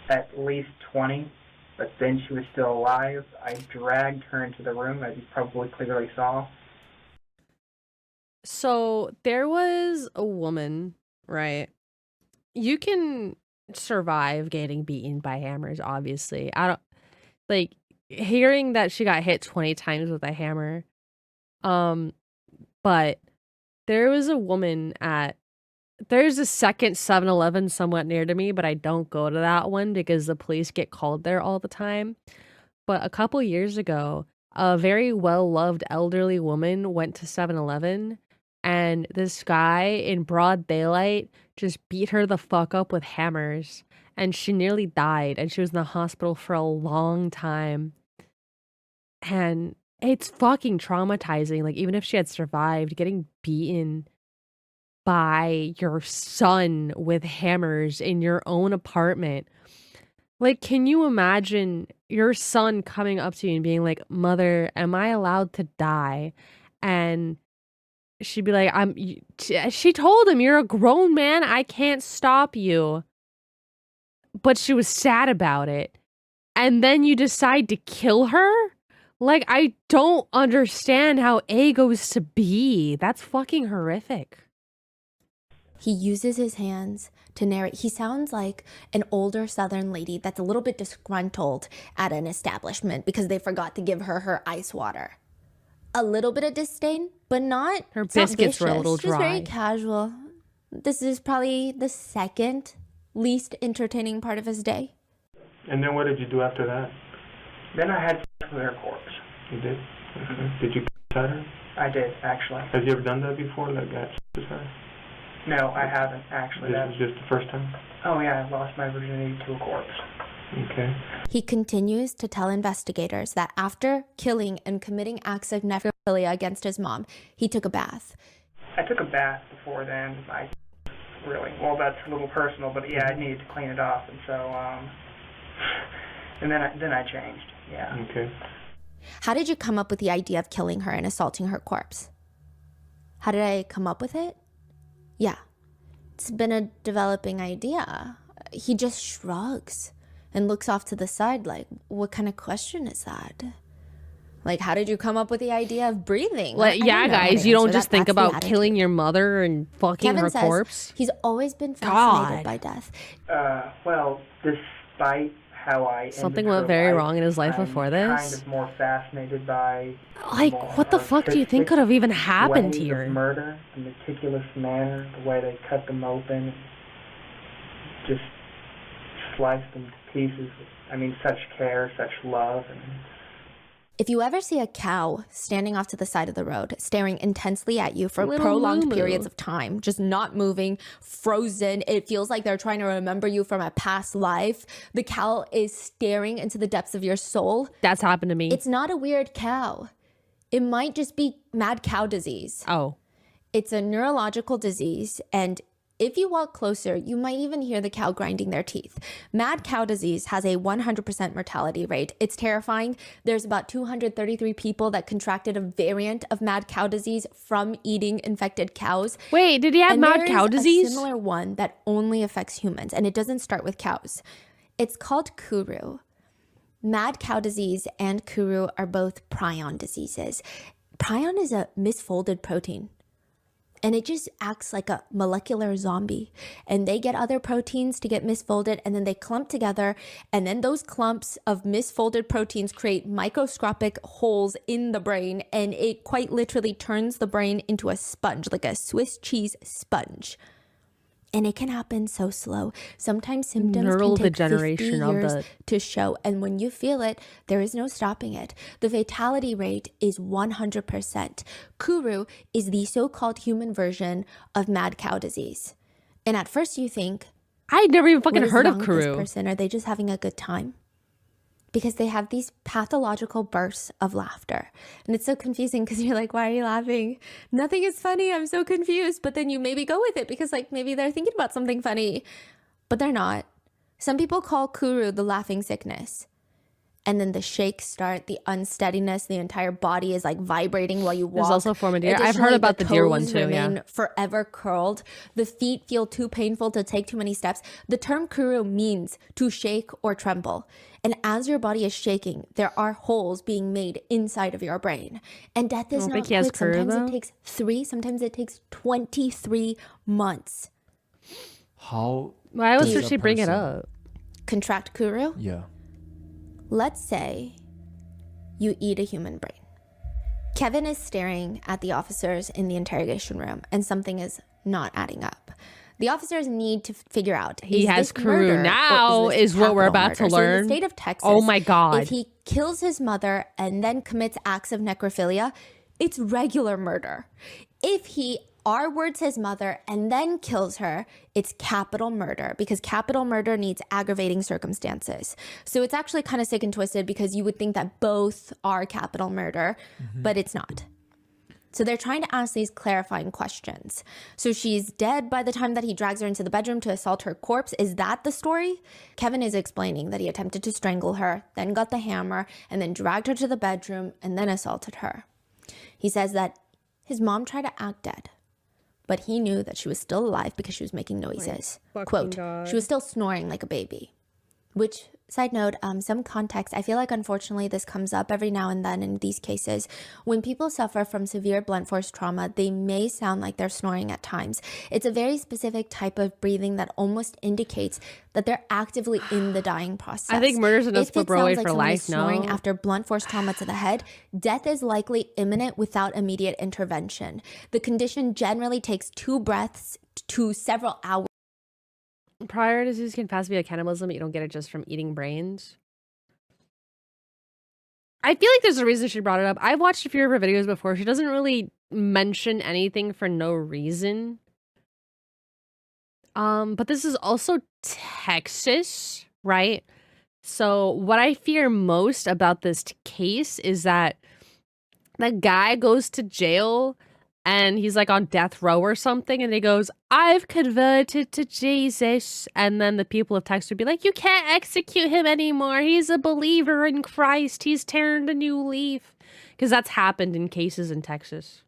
At least 20, but then she was still alive. I dragged her into the room, as you probably clearly saw.
So there was a woman, right? You can survive getting beaten by hammers, obviously. I don't like hearing that she got hit 20 times with a hammer. But there was a woman there's a second 7-Eleven somewhat near to me, but I don't go to that one because the police get called there all the time. But a couple years ago, a very well-loved elderly woman went to 7-Eleven, and this guy in broad daylight just beat her the fuck up with hammers, and she nearly died, and she was in the hospital for a long time. And it's fucking traumatizing. Like, even if she had survived, getting beaten by your son with hammers in your own apartment. Like, can you imagine your son coming up to you and being like, Mother, am I allowed to die? And she'd be like, she told him, you're a grown man. I can't stop you. But she was sad about it. And then you decide to kill her? Like, I don't understand how A goes to B. That's fucking horrific.
He uses his hands to narrate. He sounds like an older Southern lady that's a little bit disgruntled at an establishment because they forgot to give her ice water. A little bit of disdain, but not.
Her
it's not
biscuits were a
vicious,
little
just very
dry.
casual. This is probably the second least entertaining part of his day.
And then what did you do after that?
Then I had sex with her corpse.
You did? Okay. Did you cut her?
I did, actually.
Have you ever done that before, like got sex with her?
No, I haven't, actually.
This is just the first time?
Oh yeah, I lost my virginity to a corpse.
Okay.
He continues to tell investigators that after killing and committing acts of necrophilia against his mom, he took a bath.
I took a bath before then. Well, that's a little personal, but yeah, I needed to clean it off, and so, and then I changed, yeah.
Okay.
How did you come up with the idea of killing her and assaulting her corpse? How did I come up with it? Yeah, it's been a developing idea. He just shrugs and looks off to the side like, what kind of question is that? Like, how did you come up with the idea of breathing?
Well,
I
yeah,
don't know how
guys,
to
you don't
answer
just
that.
think
That's the
about
attitude.
killing your mother and fucking
Kevin
her
says
corpse.
he's always been fascinated by death.
Well, despite how I
Something
ended
went
her
very
life,
wrong in his life
I'm
before
kind
this.
of more fascinated by
Like,
more
what the fuck do you think
artistic
could have even happened
ways
here?
Of murder, the meticulous manner, the way they cut them open, just slice them to pieces. I mean, such care, such love, and
If you ever see a cow standing off to the side of the road, staring intensely at you for
Little
prolonged
moo-moo.
periods of time, just not moving, frozen, it feels like they're trying to remember you from a past life. The cow is staring into the depths of your soul.
That's happened to me.
It's not a weird cow. It might just be mad cow disease.
Oh.
It's a neurological disease, and if you walk closer, you might even hear the cow grinding their teeth. Mad cow disease has a 100% mortality rate. It's terrifying. There's about 233 people that contracted a variant of mad cow disease from eating infected cows.
Wait, did he have
And
mad
there
cow
is
disease?
a similar one that only affects humans, and it doesn't start with cows. It's called Kuru. Mad cow disease and Kuru are both prion diseases. Prion is a misfolded protein. And it just acts like a molecular zombie. And they get other proteins to get misfolded, and then they clump together. And then those clumps of misfolded proteins create microscopic holes in the brain. And it quite literally turns the brain into a sponge, like a Swiss cheese sponge. And it can happen so slow. Sometimes symptoms
Neural
can take 50
degeneration of
years
the-
to show. And when you feel it, there is no stopping it. The fatality rate is 100%. Kuru is the so-called human version of mad cow disease. And at first you think,
I'd never even
what
fucking
is
heard of
wrong with this
Kuru.
person? Are they just having a good time? Because they have these pathological bursts of laughter. And it's so confusing because you're like, why are you laughing? Nothing is funny. I'm so confused. But then you maybe go with it because like maybe they're thinking about something funny, but they're not. Some people call Kuru the laughing sickness. And then the shakes start, the unsteadiness, the entire body is like vibrating while you walk.
There's also a form of deer. I've heard
Additionally,
about the deer one
toes
too, yeah.
remain forever curled. The feet feel too painful to take too many steps. The term Kuru means to shake or tremble. And as your body is shaking, there are holes being made inside of your brain. And death is
I don't
not
think he has
quick.
Kuru,
Sometimes
though.
it takes 3, sometimes it takes 23 months.
How?
Why else
does
would
a
she bring it
person-
up?
Contract Kuru?
Yeah.
Let's say you eat a human brain. Kevin is staring at the officers in the interrogation room, and something is not adding up. The officers need to figure out,
He
is
has
this
Kuru
murder, or
now
this
is what we're
capital
about to
murder? So in
learn.
the state of Texas,
Oh my God.
if he kills his mother and then commits acts of necrophilia, it's regular murder. If he R-words his mother and then kills her, it's capital murder, because capital murder needs aggravating circumstances. So it's actually kind of sick and twisted because you would think that both are capital murder, but it's not. So they're trying to ask these clarifying questions. So she's dead by the time that he drags her into the bedroom to assault her corpse. Is that the story? Kevin is explaining that he attempted to strangle her, then got the hammer, and then dragged her to the bedroom and then assaulted her. He says that his mom tried to act dead, but he knew that she was still alive because she was making noises. Quote, she was still snoring like a baby. Which, side note, some context, I feel like unfortunately this comes up every now and then in these cases. When people suffer from severe blunt force trauma, they may sound like they're snoring at times. It's a very specific type of breathing that almost indicates that they're actively in the dying process.
I think murder's enough
If
to
it
put away
sounds like
for
someone is
life,
snoring
no?
after blunt force trauma to the head, death is likely imminent without immediate intervention. The condition generally takes 2 breaths to several hours.
Prior disease can pass via cannibalism, but you don't get it just from eating brains. I feel like there's a reason she brought it up. I've watched a few of her videos before. She doesn't really mention anything for no reason. But this is also Texas, right? So what I fear most about this case is that the guy goes to jail and he's like on death row or something, and he goes, "I've converted to Jesus," and then the people of Texas would be like, "You can't execute him anymore. He's a believer in Christ. He's turned a new leaf," because that's happened in cases in Texas.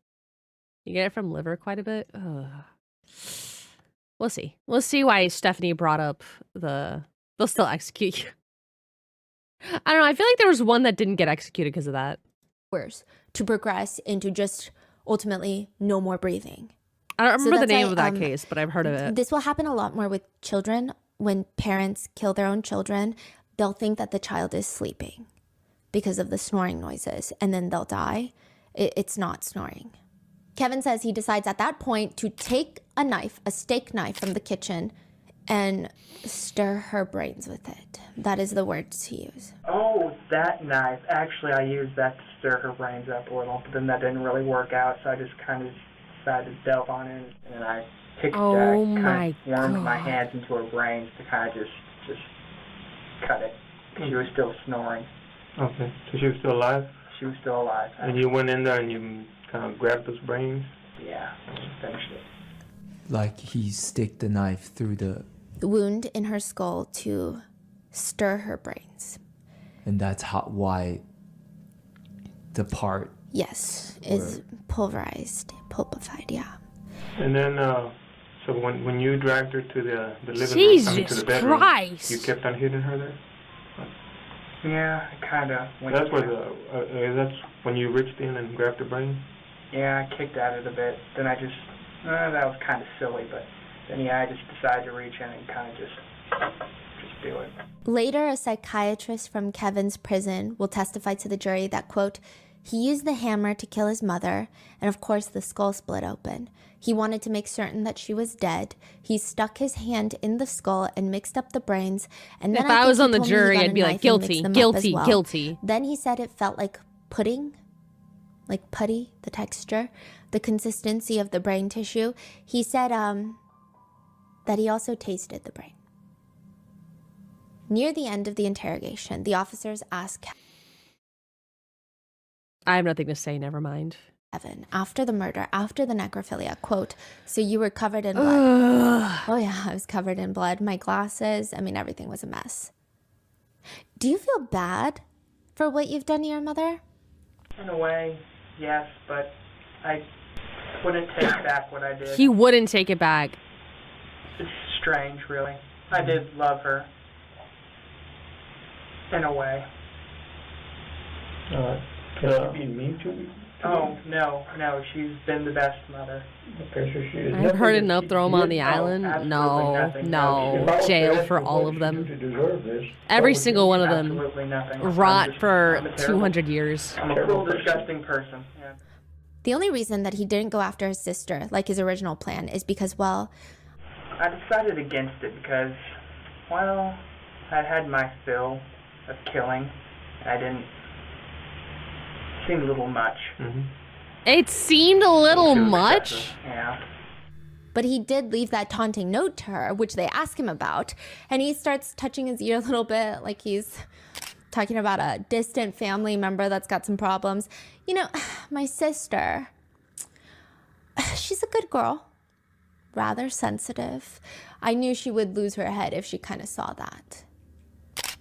You get it from liver quite a bit. Ugh. We'll see. We'll see why Stephanie brought up they'll still execute you. I don't know. I feel like there was one that didn't get executed because of that.
Worse, to progress into just ultimately no more breathing.
I don't remember the
that's
name
why,
of that case, but I've heard of it.
This will happen a lot more with children. When parents kill their own children, they'll think that the child is sleeping because of the snoring noises, and then they'll die. It's not snoring. Kevin says he decides at that point to take a knife, a steak knife from the kitchen, and stir her brains with it. That is the words he used.
Oh, that knife. Actually, I used that to stir her brains up a little, but then that didn't really work out, so I just kind of decided to delve on it, and then I wormed my hands into her brains to kind of just cut it. She was still snoring.
Okay, so she was still alive?
She was still alive.
And you went in there and you kind of grabbed those brains?
Yeah, finished it.
Like he stick the knife through the
wound in her skull to stir her brains.
And that's why the part...
Yes, is pulverized, pulpified, yeah.
And then, so when you dragged her to the living
Jesus
room, to the bedroom,
Christ.
you kept on hitting her there?
Yeah, kind of.
That's where that's when you reached in and grabbed the brain?
Yeah, I kicked at it a bit. Then I just, that was kind of silly, but then I just decided to reach in and kind of just do it.
Later, a psychiatrist from Kevin's prison will testify to the jury that, quote, he used the hammer to kill his mother, and of course the skull split open. He wanted to make certain that she was dead. He stuck his hand in the skull and mixed up the brains. And then
if I was on the jury, I'd be like, guilty, guilty, guilty.
Then he said it felt like pudding, like putty, the texture, the consistency of the brain tissue. He said that he also tasted the brain. Near the end of the interrogation, the officers asked
I have nothing to say, never mind.
Kevin, after the murder, after the necrophilia, quote, so you were covered in blood. Oh yeah, I was covered in blood. My glasses, everything was a mess. Do you feel bad for what you've done to your mother?
In a way, yes, but I wouldn't take back what I did.
He wouldn't take it back.
It's strange, really. I did love her. In a way.
Can I be mean to you?
Oh, no, she's been the best mother.
Okay, so she is.
I've heard enough, throw them on the island. No, jail for all of them. Every single one of them. Rot for 200 years.
I'm a cruel, disgusting person. Yeah.
The only reason that he didn't go after his sister, like his original plan, is because, well...
I decided against it because, well, I'd had my fill of killing. I didn't... seemed a little much.
Mm-hmm.
It seemed a little much?
Yeah.
But he did leave that taunting note to her, which they ask him about, and he starts touching his ear a little bit, like he's talking about a distant family member that's got some problems. You know, my sister, she's a good girl, rather sensitive. I knew she would lose her head if she kind of saw that.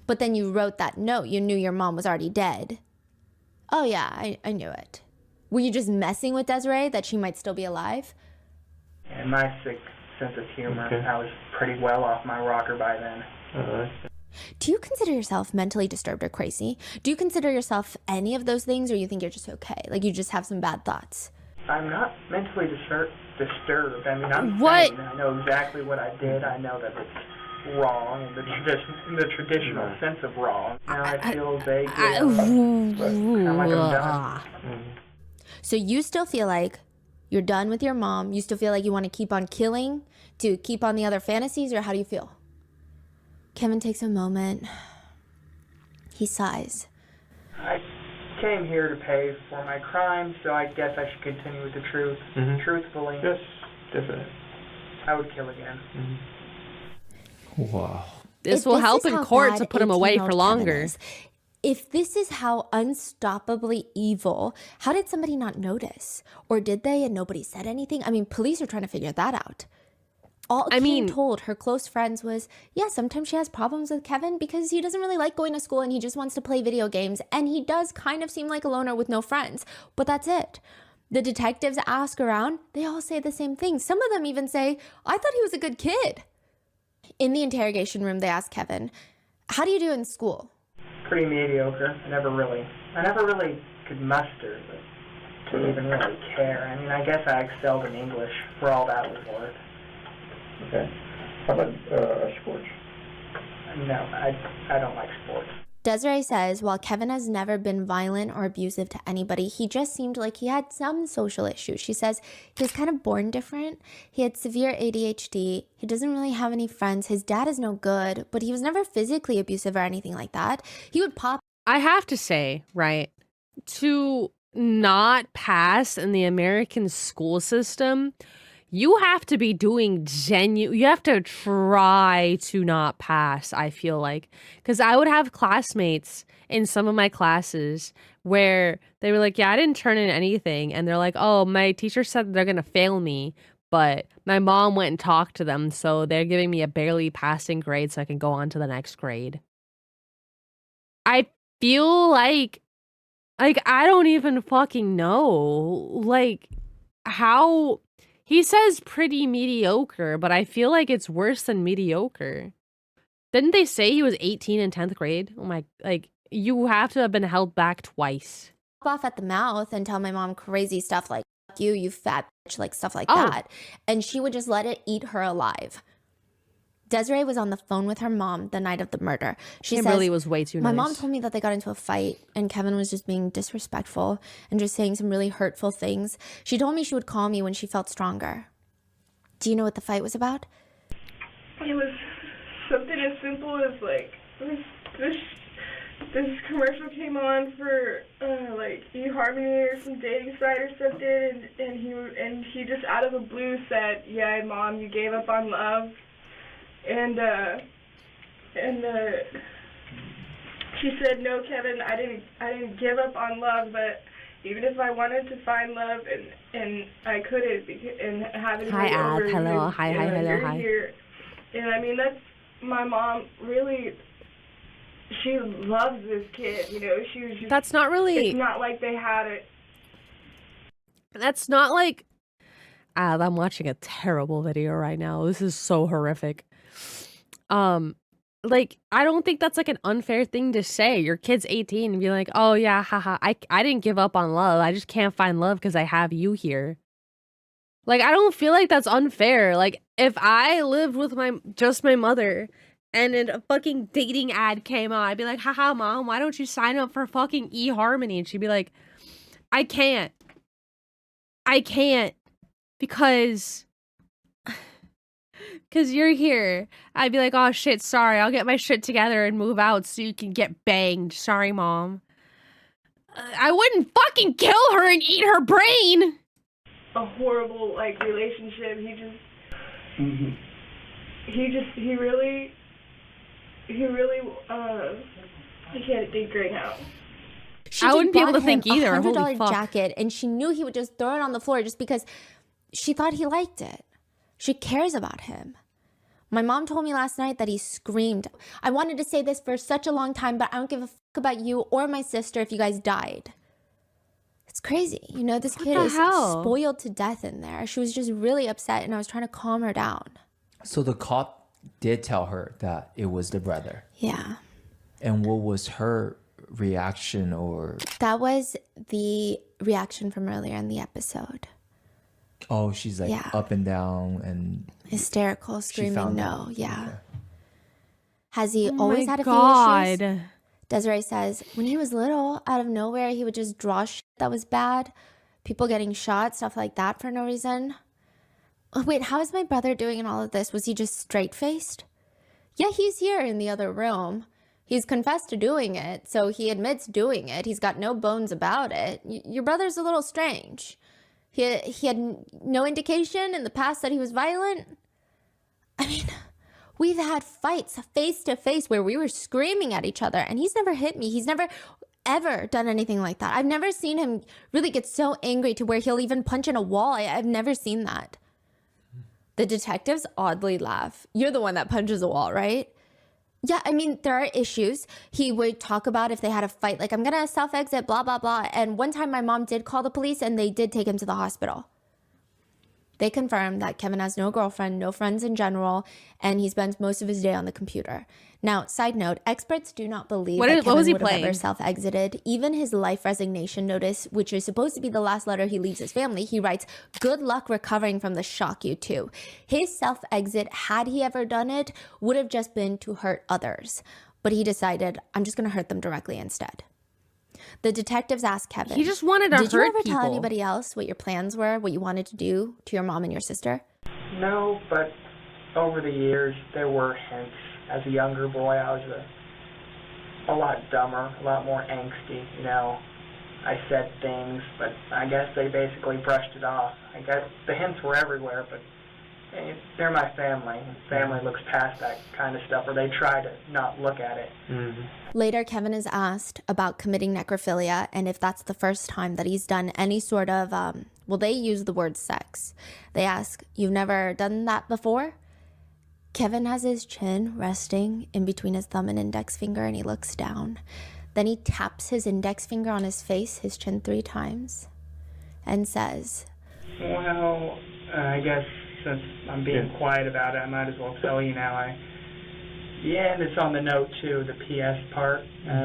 But then you wrote that note, you knew your mom was already dead. Oh yeah, I knew it. Were you just messing with Desiree that she might still be alive?
In my sick sense of humor, I was pretty well off my rocker by then.
Do you consider yourself mentally disturbed or crazy? Do you consider yourself any of those things, or you think you're just okay? Like you just have some bad thoughts?
I'm not mentally disturbed. I'm
what?
sane. I know exactly what I did. I know that it's wrong in the traditional sense of wrong. Now I feel vaguely kind of like I'm done.
So you still feel like you're done with your mom? You still feel like you want to keep on killing to keep on the other fantasies, or how do you feel? Kevin takes a moment. He sighs.
I came here to pay for my crime, so I guess I should continue with the truth.
Mm-hmm.
Truthfully.
Yes, definitely.
I would kill again.
Mm-hmm.
Wow.
This
If
will
this
help
is
in
how
court to
bad
put him away
18-year-old
for
Kevin
longer.
is, if this is how unstoppably evil, how did somebody not notice? Or did they and nobody said anything? I mean, police are trying to figure that out. All Kim told her close friends was, yeah, sometimes she has problems with Kevin because he doesn't really like going to school and he just wants to play video games. And he does kind of seem like a loner with no friends. But that's it. The detectives ask around. They all say the same thing. Some of them even say, I thought he was a good kid. In the interrogation room, they asked Kevin, how do you do in school?
Pretty mediocre. I never really could muster, but didn't even really care. I mean, I guess I excelled in English for all that was worth.
Okay. How about sports?
No, I don't like sports.
Desiree says while Kevin has never been violent or abusive to anybody, he just seemed like he had some social issues. She says he was kind of born different. He had severe ADHD. He doesn't really have any friends. His dad is no good, but he was never physically abusive or anything like that. He would pop.
I have to say, right, to not pass in the American school system, you have to be doing you have to try to not pass, I feel like. Because I would have classmates in some of my classes where they were like, yeah, I didn't turn in anything. And they're like, oh, my teacher said they're going to fail me. But my mom went and talked to them, so they're giving me a barely passing grade so I can go on to the next grade. I feel like I don't even fucking know. Like, how... He says pretty mediocre, but I feel like it's worse than mediocre. Didn't they say he was 18 in 10th grade? Oh my, like, you have to have been held back twice.
Off at the mouth and tell my mom crazy stuff like, fuck you, you fat bitch, like stuff like that. And she would just let it eat her alive. Desiree was on the phone with her mom the night of the murder. She
Kimberly
says,
was way too
my
nice.
mom told me that they got into a fight and Kevin was just being disrespectful and just saying some really hurtful things. She told me she would call me when she felt stronger. Do you know what the fight was about?
It was something as simple as like this commercial came on for like eHarmony or some dating site or something, and he just out of the blue said, "Yeah, Mom, you gave up on love." And she said, "No, Kevin, I didn't give up on love, but even if I wanted to find love and I couldn't, and having
hi,
over
hello,
you,
hi, hello,
you're
hi.
Here. And I mean, that's my mom. Really, she loves this kid. You know, she was just.
That's not really.
It's not like they had it.
That's not like. I'm watching a terrible video right now. This is so horrific. Like, I don't think that's like an unfair thing to say. Your kid's 18 and be like, oh yeah, haha, I didn't give up on love. I just can't find love because I have you here. Like, I don't feel like that's unfair. Like, if I lived with just my mother and a fucking dating ad came out, I'd be like, haha, Mom, why don't you sign up for fucking eHarmony? And she'd be like, I can't because you're here. I'd be like, oh shit, sorry, I'll get my shit together and move out so you can get banged. Sorry, Mom. I wouldn't fucking kill her and eat her brain.
A horrible like relationship. He can't think right now.
I wouldn't be able to think either.
$100
Holy fuck.
jacket, and she knew he would just throw it on the floor just because she thought he liked it. She cares about him. My mom told me last night that he screamed. I wanted to say this for such a long time, but I don't give a fuck about you or my sister if you guys died. It's crazy. You know, this kid is spoiled to death in there. She was just really upset, and I was trying to calm her down.
So the cop did tell her that it was the brother.
Yeah.
And what was her reaction or...
That was the reaction from earlier in the episode.
Oh, she's like up and down and...
Hysterical, screaming no. Yeah.
Okay.
Has he always had a few issues? Desiree says, when he was little, out of nowhere, he would just draw shit that was bad. People getting shot, stuff like that for no reason. Oh, wait, how is my brother doing in all of this? Was he just straight-faced? Yeah, he's here in the other room. He's confessed to doing it, so he admits doing it. He's got no bones about it. Your brother's a little strange. He had no indication in the past that he was violent. I mean, We've had fights face to face where we were screaming at each other, and he's never hit me. He's never ever done anything like that. I've never seen him really get so angry to where he'll even punch in a wall. I've never seen that. The detectives oddly laugh. You're the one that punches a wall, right? Yeah, I mean, there are issues. He would talk about if they had a fight, like, I'm going to self-exit, blah, blah, blah. And one time my mom did call the police and they did take him to the hospital. They confirmed that Kevin has no girlfriend, no friends in general, and he spends most of his day on the computer. Now, side note, experts do not believe that Kevin would have ever self-exited. Even his life resignation notice, which is supposed to be the last letter he leaves his family, he writes, "Good luck recovering from the shock, you two." His self-exit, had he ever done it, would have just been to hurt others. But he decided, I'm just going to hurt them directly instead. The detectives asked Kevin,
he just wanted to hurt people.
Did you ever tell anybody else what your plans were, what you wanted to do to your mom and your sister?
No, but over the years, there were hints. As a younger boy, I was a lot dumber, a lot more angsty, you know. I said things, but I guess they basically brushed it off. I guess the hints were everywhere, but they're my family. Family looks past that kind of stuff, or they try to not look at it.
Mm-hmm. Later, Kevin is asked about committing necrophilia and if that's the first time that he's done any sort of, well, they use the word sex. They ask, you've never done that before? Kevin has his chin resting in between his thumb and index finger, and he looks down. Then he taps his index finger on his face, his chin 3 times, and says,
well, I guess since I'm being quiet about it, I might as well tell you now. And it's on the note too, the PS part.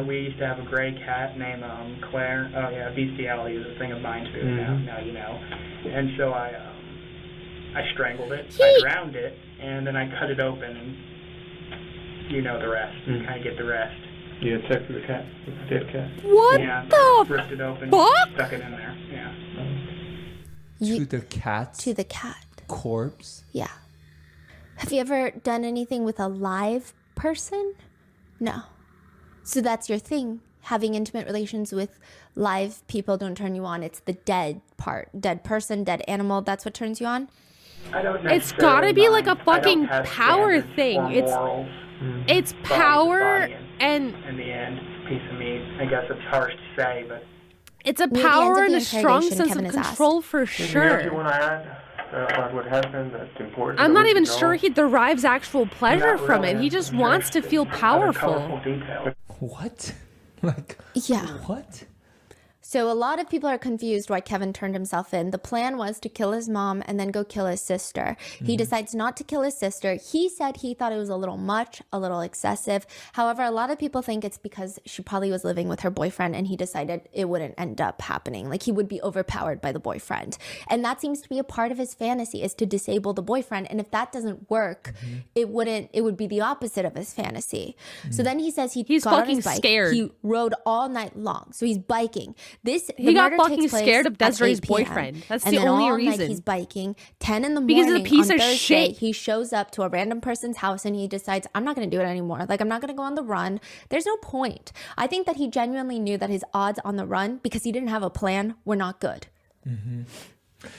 We used to have a gray cat named Claire. Oh yeah, bestiality is a thing of mine too. Now you know. And so I strangled it, I drowned it, and then I cut it open, and you know the rest. You kind of get the rest.
You had sex with the cat, with the dead cat.
What the
ripped it open,
fuck?
stuck it in there. Yeah.
To the cat?
To the cat.
Corpse?
Yeah. Have you ever done anything with a live person? No. So that's your thing. Having intimate relations with live people don't turn you on. It's the dead part. Dead person, dead animal, that's what turns you on?
I don't
it's gotta be like a fucking power thing. It's power and
in the end, piece of meat. I guess it's harsh to say, but
it's a power and a strong sense of control for sure.
You want to add about what happened? That's important.
I'm not even sure he derives actual pleasure from it. He just wants to feel powerful.
What? Like,
yeah.
What?
So a lot of people are confused why Kevin turned himself in. The plan was to kill his mom and then go kill his sister. He decides not to kill his sister. He said he thought it was a little much, a little excessive. However, a lot of people think it's because she probably was living with her boyfriend and he decided it wouldn't end up happening. Like he would be overpowered by the boyfriend. And that seems to be a part of his fantasy, is to disable the boyfriend. And if that doesn't work, it would be the opposite of his fantasy. So then he says he's got
fucking
on his bike.
scared.
He rode all night long. So he's biking.
He got fucking scared of Desiree's boyfriend. That's the only reason.
Night he's biking. 10 in the
because
morning
of the piece
on
of
Thursday,
shit.
He shows up to a random person's house and he decides, I'm not going to do it anymore. Like, I'm not going to go on the run. There's no point. I think that he genuinely knew that his odds on the run, because he didn't have a plan, were not good.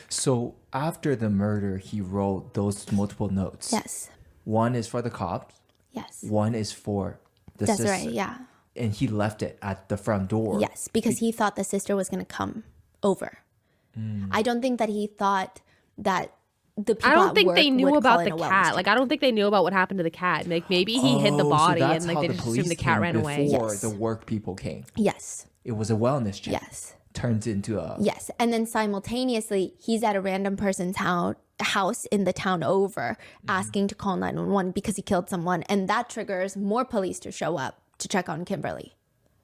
So after the murder, he wrote those multiple notes.
Yes.
One is for the cops.
Yes.
One is for the
Desiree,
sister.
yeah.
And he left it at the front door.
Yes, because he thought the sister was going to come over. I don't think that he thought that the people
I don't
at
think
work
they knew
would
about
call
the
in a wellness
cat.
check.
Like, I don't think they knew about what happened to the cat. Like, maybe he hid the body
so
and like they just assumed the cat ran away.
Before
Yes.
the work people came.
Yes.
It was a wellness check.
Yes.
Turns into a...
Yes. And then simultaneously, he's at a random person's house in the town over asking to call 911 because he killed someone. And that triggers more police to show up to check on Kimberly.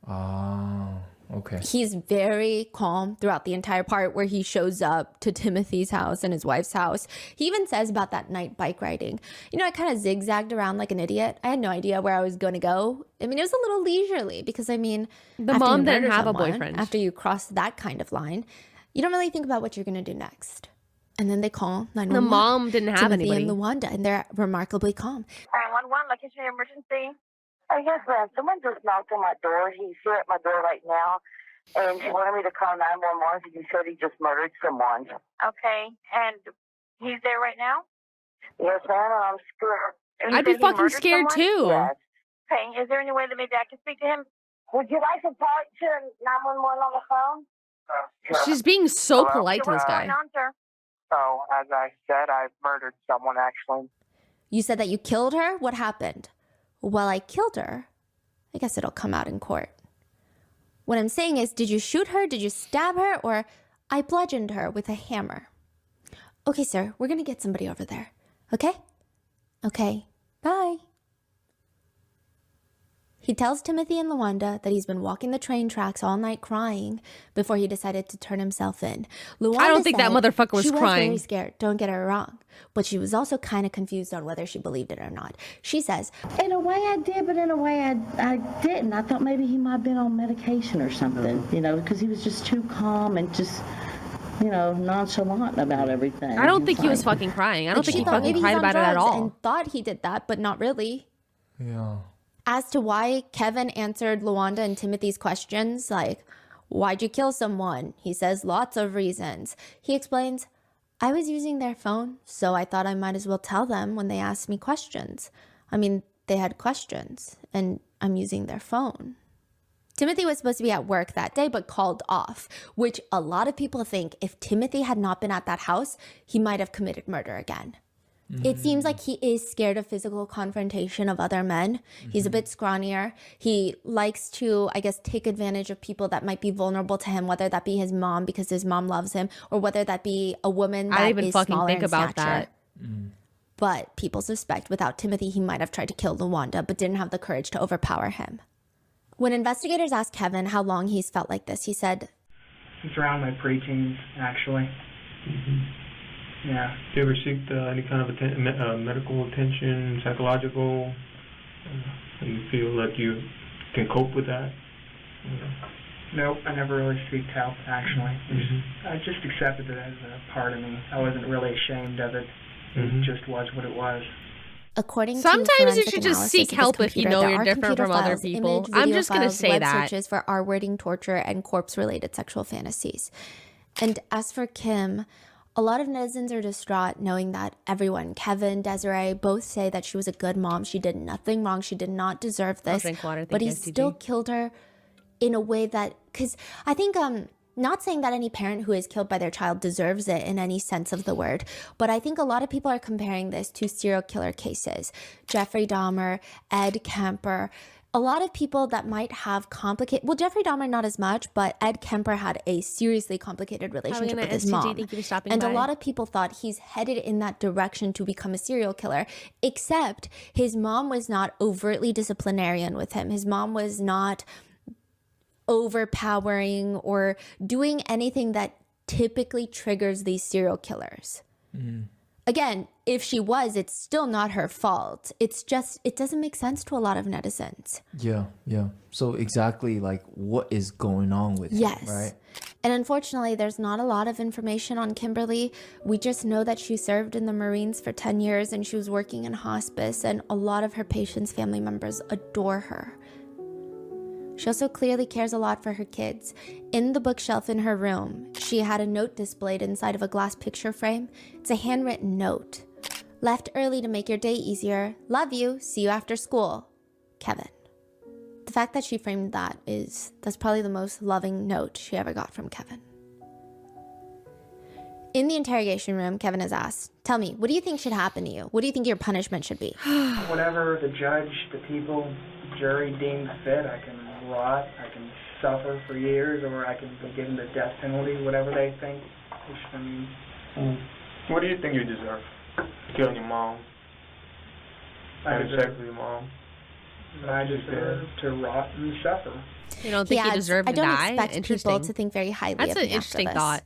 Oh, okay.
He's very calm throughout the entire part where he shows up to Timothy's house and his wife's house. He even says about that night bike riding. You know, I kind of zigzagged around like an idiot. I had no idea where I was going to go. I mean, it was a little leisurely because, I mean,
the
after
mom
you
didn't
murder
have a
someone,
boyfriend.
After you cross that kind of line, you don't really think about what you're going to do next. And then they call 911.
The mom didn't have
Timothy
anybody.
and Luanda, and they're remarkably calm.
911, location emergency.
Yes, ma'am. Someone just knocked on my door. He's here at my door right now, and he wanted me to call 911 because he said he just murdered someone.
Okay, and he's there right now?
Yes, ma'am. I'm
And you
I'd be
said he
fucking
murdered
scared
someone?
too.
Yes.
Okay, is there any way that maybe I can speak to him?
Would you like to talk to 911 on the phone?
She's being so
Hello?
polite to this
What's
guy.
going on, sir?
So, as I said, I murdered someone, actually.
You said that you killed her? What happened? Well, I killed her. I guess it'll come out in court. What I'm saying is, did you shoot her? Did you stab her? Or I bludgeoned her with a hammer? Okay, sir, we're gonna get somebody over there. Okay? Okay, bye. He tells Timothy and Luanda that he's been walking the train tracks all night crying before he decided to turn himself in. Luanda
I don't think that
said
motherfucker was
she was
crying.
very scared, don't get her wrong. But she was also kind of confused on whether she believed it or not. She says,
In a way I did, but in a way I didn't. I thought maybe he might have been on medication or something, you know, because he was just too calm and just, you know, nonchalant about everything.
I don't think
It's
he was
like-
fucking crying. I don't think
she
he
thought
fucking
maybe
cried
he's on
about it at
drugs
all.
and thought he did that, but not really.
Yeah.
As to why Kevin answered Luanda and Timothy's questions, like, why'd you kill someone? He says lots of reasons. He explains, I was using their phone, so I thought I might as well tell them when they asked me questions. I mean, they had questions, and I'm using their phone. Timothy was supposed to be at work that day, but called off, which a lot of people think if Timothy had not been at that house, he might have committed murder again. It seems like he is scared of physical confrontation of other men. He's a bit scrawnier. He likes to, I guess, take advantage of people that might be vulnerable to him, whether that be his mom because his mom loves him, or whether that be a woman that
I didn't even
is
fucking
smaller
think
in
about
stature.
that.
But people suspect without Timothy, he might have tried to kill Luanda, but didn't have the courage to overpower him. When investigators asked Kevin how long he's felt like this, he said,
It's around my preteens, actually. Yeah.
Do you ever seek any kind of medical attention, psychological? And you feel like you can cope with that?
Nope, I never really seeked help, actually. I just accepted it as a part of me. I wasn't really ashamed of it. It just was what it was.
according to
Sometimes you
forensic
should just
analysis
seek
of his
help if you
computer,
know
there
you're
are
different
computer
from other
files,
people.
image,
I'm
video
just gonna
files,
say
web
that.
searches for R-wording, torture, and corpse-related sexual fantasies. And as for Kim, a lot of netizens are distraught knowing that everyone, Kevin, Desiree, both say that she was a good mom. She did nothing wrong. She did not deserve
I'll
this.
drink water,
But
thank
he
you,
still
STG.
killed her in a way that, because I think, not saying that any parent who is killed by their child deserves it in any sense of the word, but I think a lot of people are comparing this to serial killer cases. Jeffrey Dahmer, Ed Kemper, a lot of people that might have complicated, well, Jeffrey Dahmer not as much, but Ed Kemper had a seriously complicated relationship with his mom.
Thank you for stopping
And
by.
a lot of people thought he's headed in that direction to become a serial killer, except his mom was not overtly disciplinarian with him. His mom was not overpowering or doing anything that typically triggers these serial killers. Again, if she was, it's still not her fault. It's just, it doesn't make sense to a lot of netizens.
Yeah. So exactly like what is going on with
Yes.
him, right?
And unfortunately, there's not a lot of information on Kimberly. We just know that she served in the Marines for 10 years and she was working in hospice, and a lot of her patients' family members adore her. She also clearly cares a lot for her kids. In the bookshelf in her room, she had a note displayed inside of a glass picture frame. It's a handwritten note. Left early to make your day easier. Love you. See you after school. Kevin. The fact that she framed that's probably the most loving note she ever got from Kevin. In the interrogation room, Kevin is asked, tell me, what do you think should happen to you? What do you think your punishment should be?
Whatever the judge, the people, the jury deems fit, I can rot, I can suffer for years, or I can be given the death penalty, whatever they think. I mean,
What do you think you deserve? Killing your mom?
I
Having
deserve-
sex with your mom?
I deserve to rot and suffer.
You don't
He
think you
adds,
deserve
I
to
don't
die?
expect
Interesting.
people to think very highly
That's
of
an
me after
interesting
this.
thought.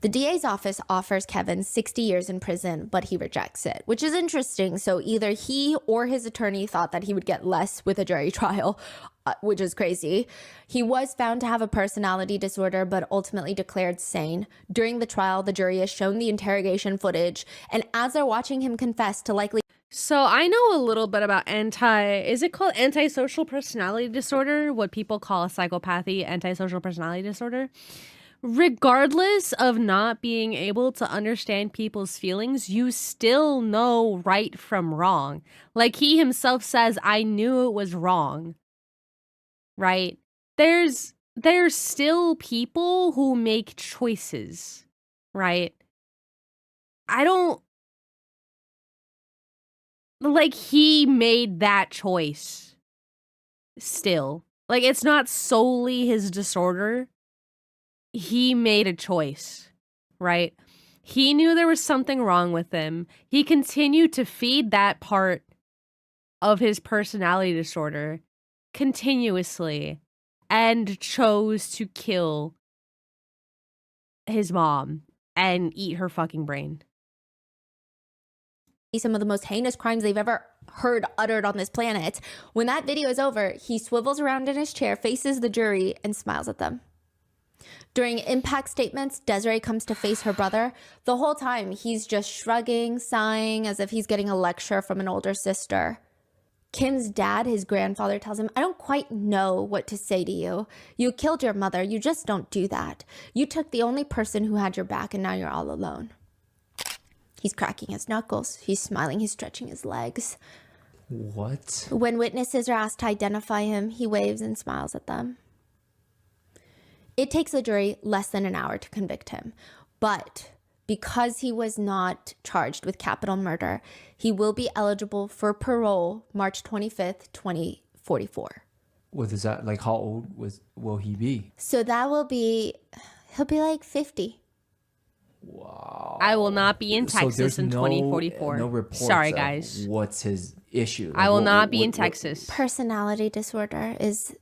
The DA's office offers Kevin 60 years in prison, but he rejects it, which is interesting. So either he or his attorney thought that he would get less with a jury trial, which is crazy. He was found to have a personality disorder, but ultimately declared sane. During the trial, the jury has shown the interrogation footage, and as they're watching him confess to likely...
So I know a little bit about is it called antisocial personality disorder? What people call a psychopathy, antisocial personality disorder. regardless of not being able to understand people's feelings, you still know right from wrong. Like he himself says, I knew it was wrong. Right? There's still people who make choices, right? I don't like he made that choice still. Like it's not solely his disorder. He made a choice, right? He knew there was something wrong with him. He continued to feed that part of his personality disorder continuously and chose to kill his mom and eat her fucking brain.
Some of the most heinous crimes they've ever heard uttered on this planet. When that video is over, he swivels around in his chair, faces the jury, and smiles at them. During impact statements, Desiree comes to face her brother. The whole time, he's just shrugging, sighing, as if he's getting a lecture from an older sister. Kim's dad, his grandfather, tells him, I don't quite know what to say to you. You killed your mother. You just don't do that. You took the only person who had your back, and now you're all alone. He's cracking his knuckles. He's smiling. He's stretching his legs.
What?
When witnesses are asked to identify him, he waves and smiles at them. It takes the jury less than an hour to convict him, but because he was not charged with capital murder, he will be eligible for parole March 25th, 2044.
What is that? Like, how old will he be?
So that will be, he'll be like 50.
Wow.
I will not be in Texas
there's
in 2044.
No reports.
Sorry,
of
guys.
What's his issue?
I will not be in Texas.
Personality disorder is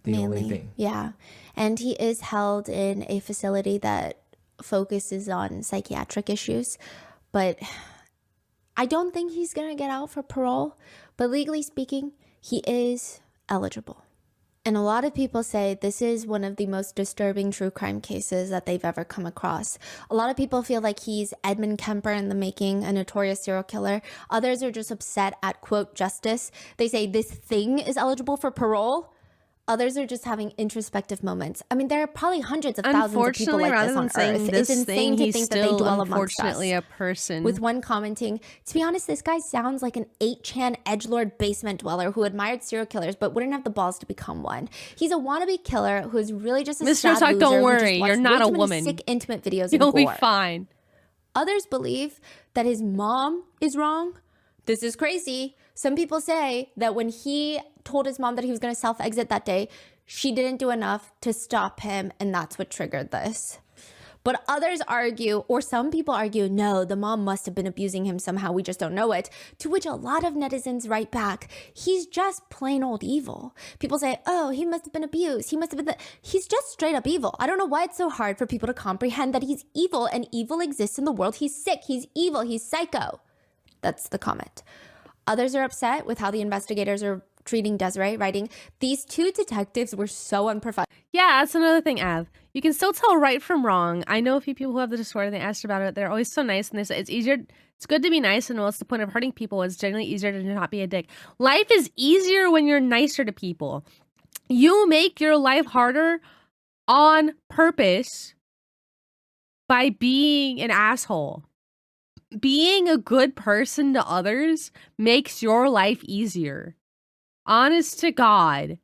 the
mainly,
only thing.
Yeah. And he is held in a facility that focuses on psychiatric issues. But I don't think he's going to get out for parole. But legally speaking, he is eligible. And a lot of people say this is one of the most disturbing true crime cases that they've ever come across. A lot of people feel like he's Edmund Kemper in the making, a notorious serial killer. Others are just upset at, quote, justice. They say this thing is eligible for parole. Others are just having introspective moments. I mean, there are probably hundreds of thousands of people like this on Earth. It's insane to think that they dwell amongst us.
A person.
With one commenting, to be honest, this guy sounds like an 8chan edgelord basement dweller who admired serial killers but wouldn't have the balls to become one. He's a wannabe killer who's really just a
Mr.
sad
Talk,
loser
don't
who
worry,
just
you're
watched
not
way
a
too many
woman.
sick, intimate videos.
You'll be
gore.
fine.
Others believe that his mom is wrong. This is crazy. Some people say that when he told his mom that he was going to self-exit that day, she didn't do enough to stop him, and that's what triggered this. But others argue, or some people argue, no, the mom must have been abusing him somehow, we just don't know it. To which a lot of netizens write back, he's just plain old evil. People say, oh, he must have been abused. He must have been he's just straight up evil. I don't know why it's so hard for people to comprehend that he's evil, and evil exists in the world. He's sick, he's evil, he's psycho. That's the comment. Others are upset with how the investigators are treating Desiree, writing, these two detectives were so unprofessional.
Yeah, that's another thing, Av. You can still tell right from wrong. I know a few people who have the disorder, they asked about it. They're always so nice, and they say it's easier. It's good to be nice, and what's the point of hurting people? It's generally easier to not be a dick. Life is easier when you're nicer to people. You make your life harder on purpose by being an asshole. Being a good person to others makes your life easier. Honest to God.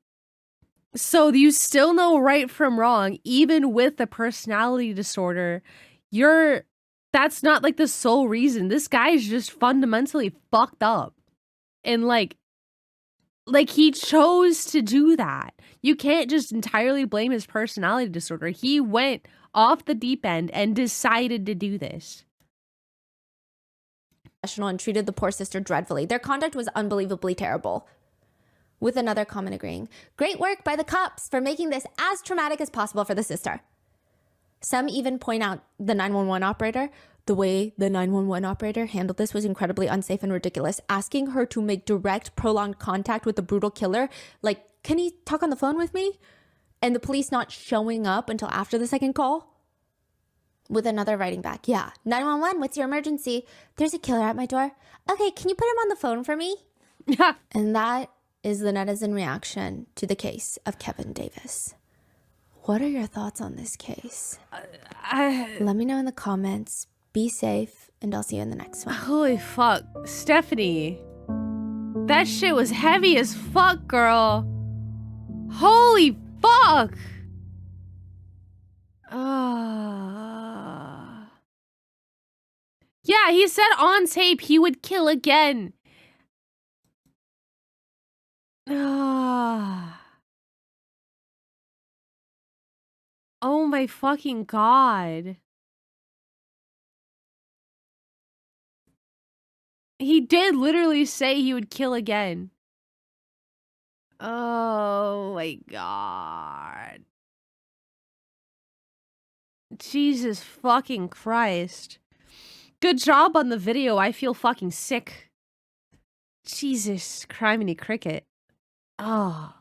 So you still know right from wrong, even with a personality disorder. That's not like the sole reason. This guy's just fundamentally fucked up. And like he chose to do that. You can't just entirely blame his personality disorder. He went off the deep end and decided to do this.
And treated the poor sister dreadfully. Their conduct was unbelievably terrible. With another comment agreeing, great work by the cops for making this as traumatic as possible for the sister. Some even point out the 911 operator. The way the 911 operator handled this was incredibly unsafe and ridiculous. Asking her to make direct, prolonged contact with the brutal killer. Like, can he talk on the phone with me? And the police not showing up until after the second call. With another writing back, yeah, 911, what's your emergency? There's a killer at my door. Okay, can you put him on the phone for me?
Yeah.
And that is the netizen reaction to the case of Kevin Davis. What are your thoughts on this case?
I,
Let me know in the comments. Be safe, and I'll see you in the next one.
holy fuck. Stephanie. That shit was heavy as fuck, girl. Holy fuck. Yeah, he said on tape he would kill again. Oh my fucking god. He did literally say he would kill again. Oh my god. Jesus fucking Christ. Good job on the video. I feel fucking sick. Jesus, criminy cricket. Oh.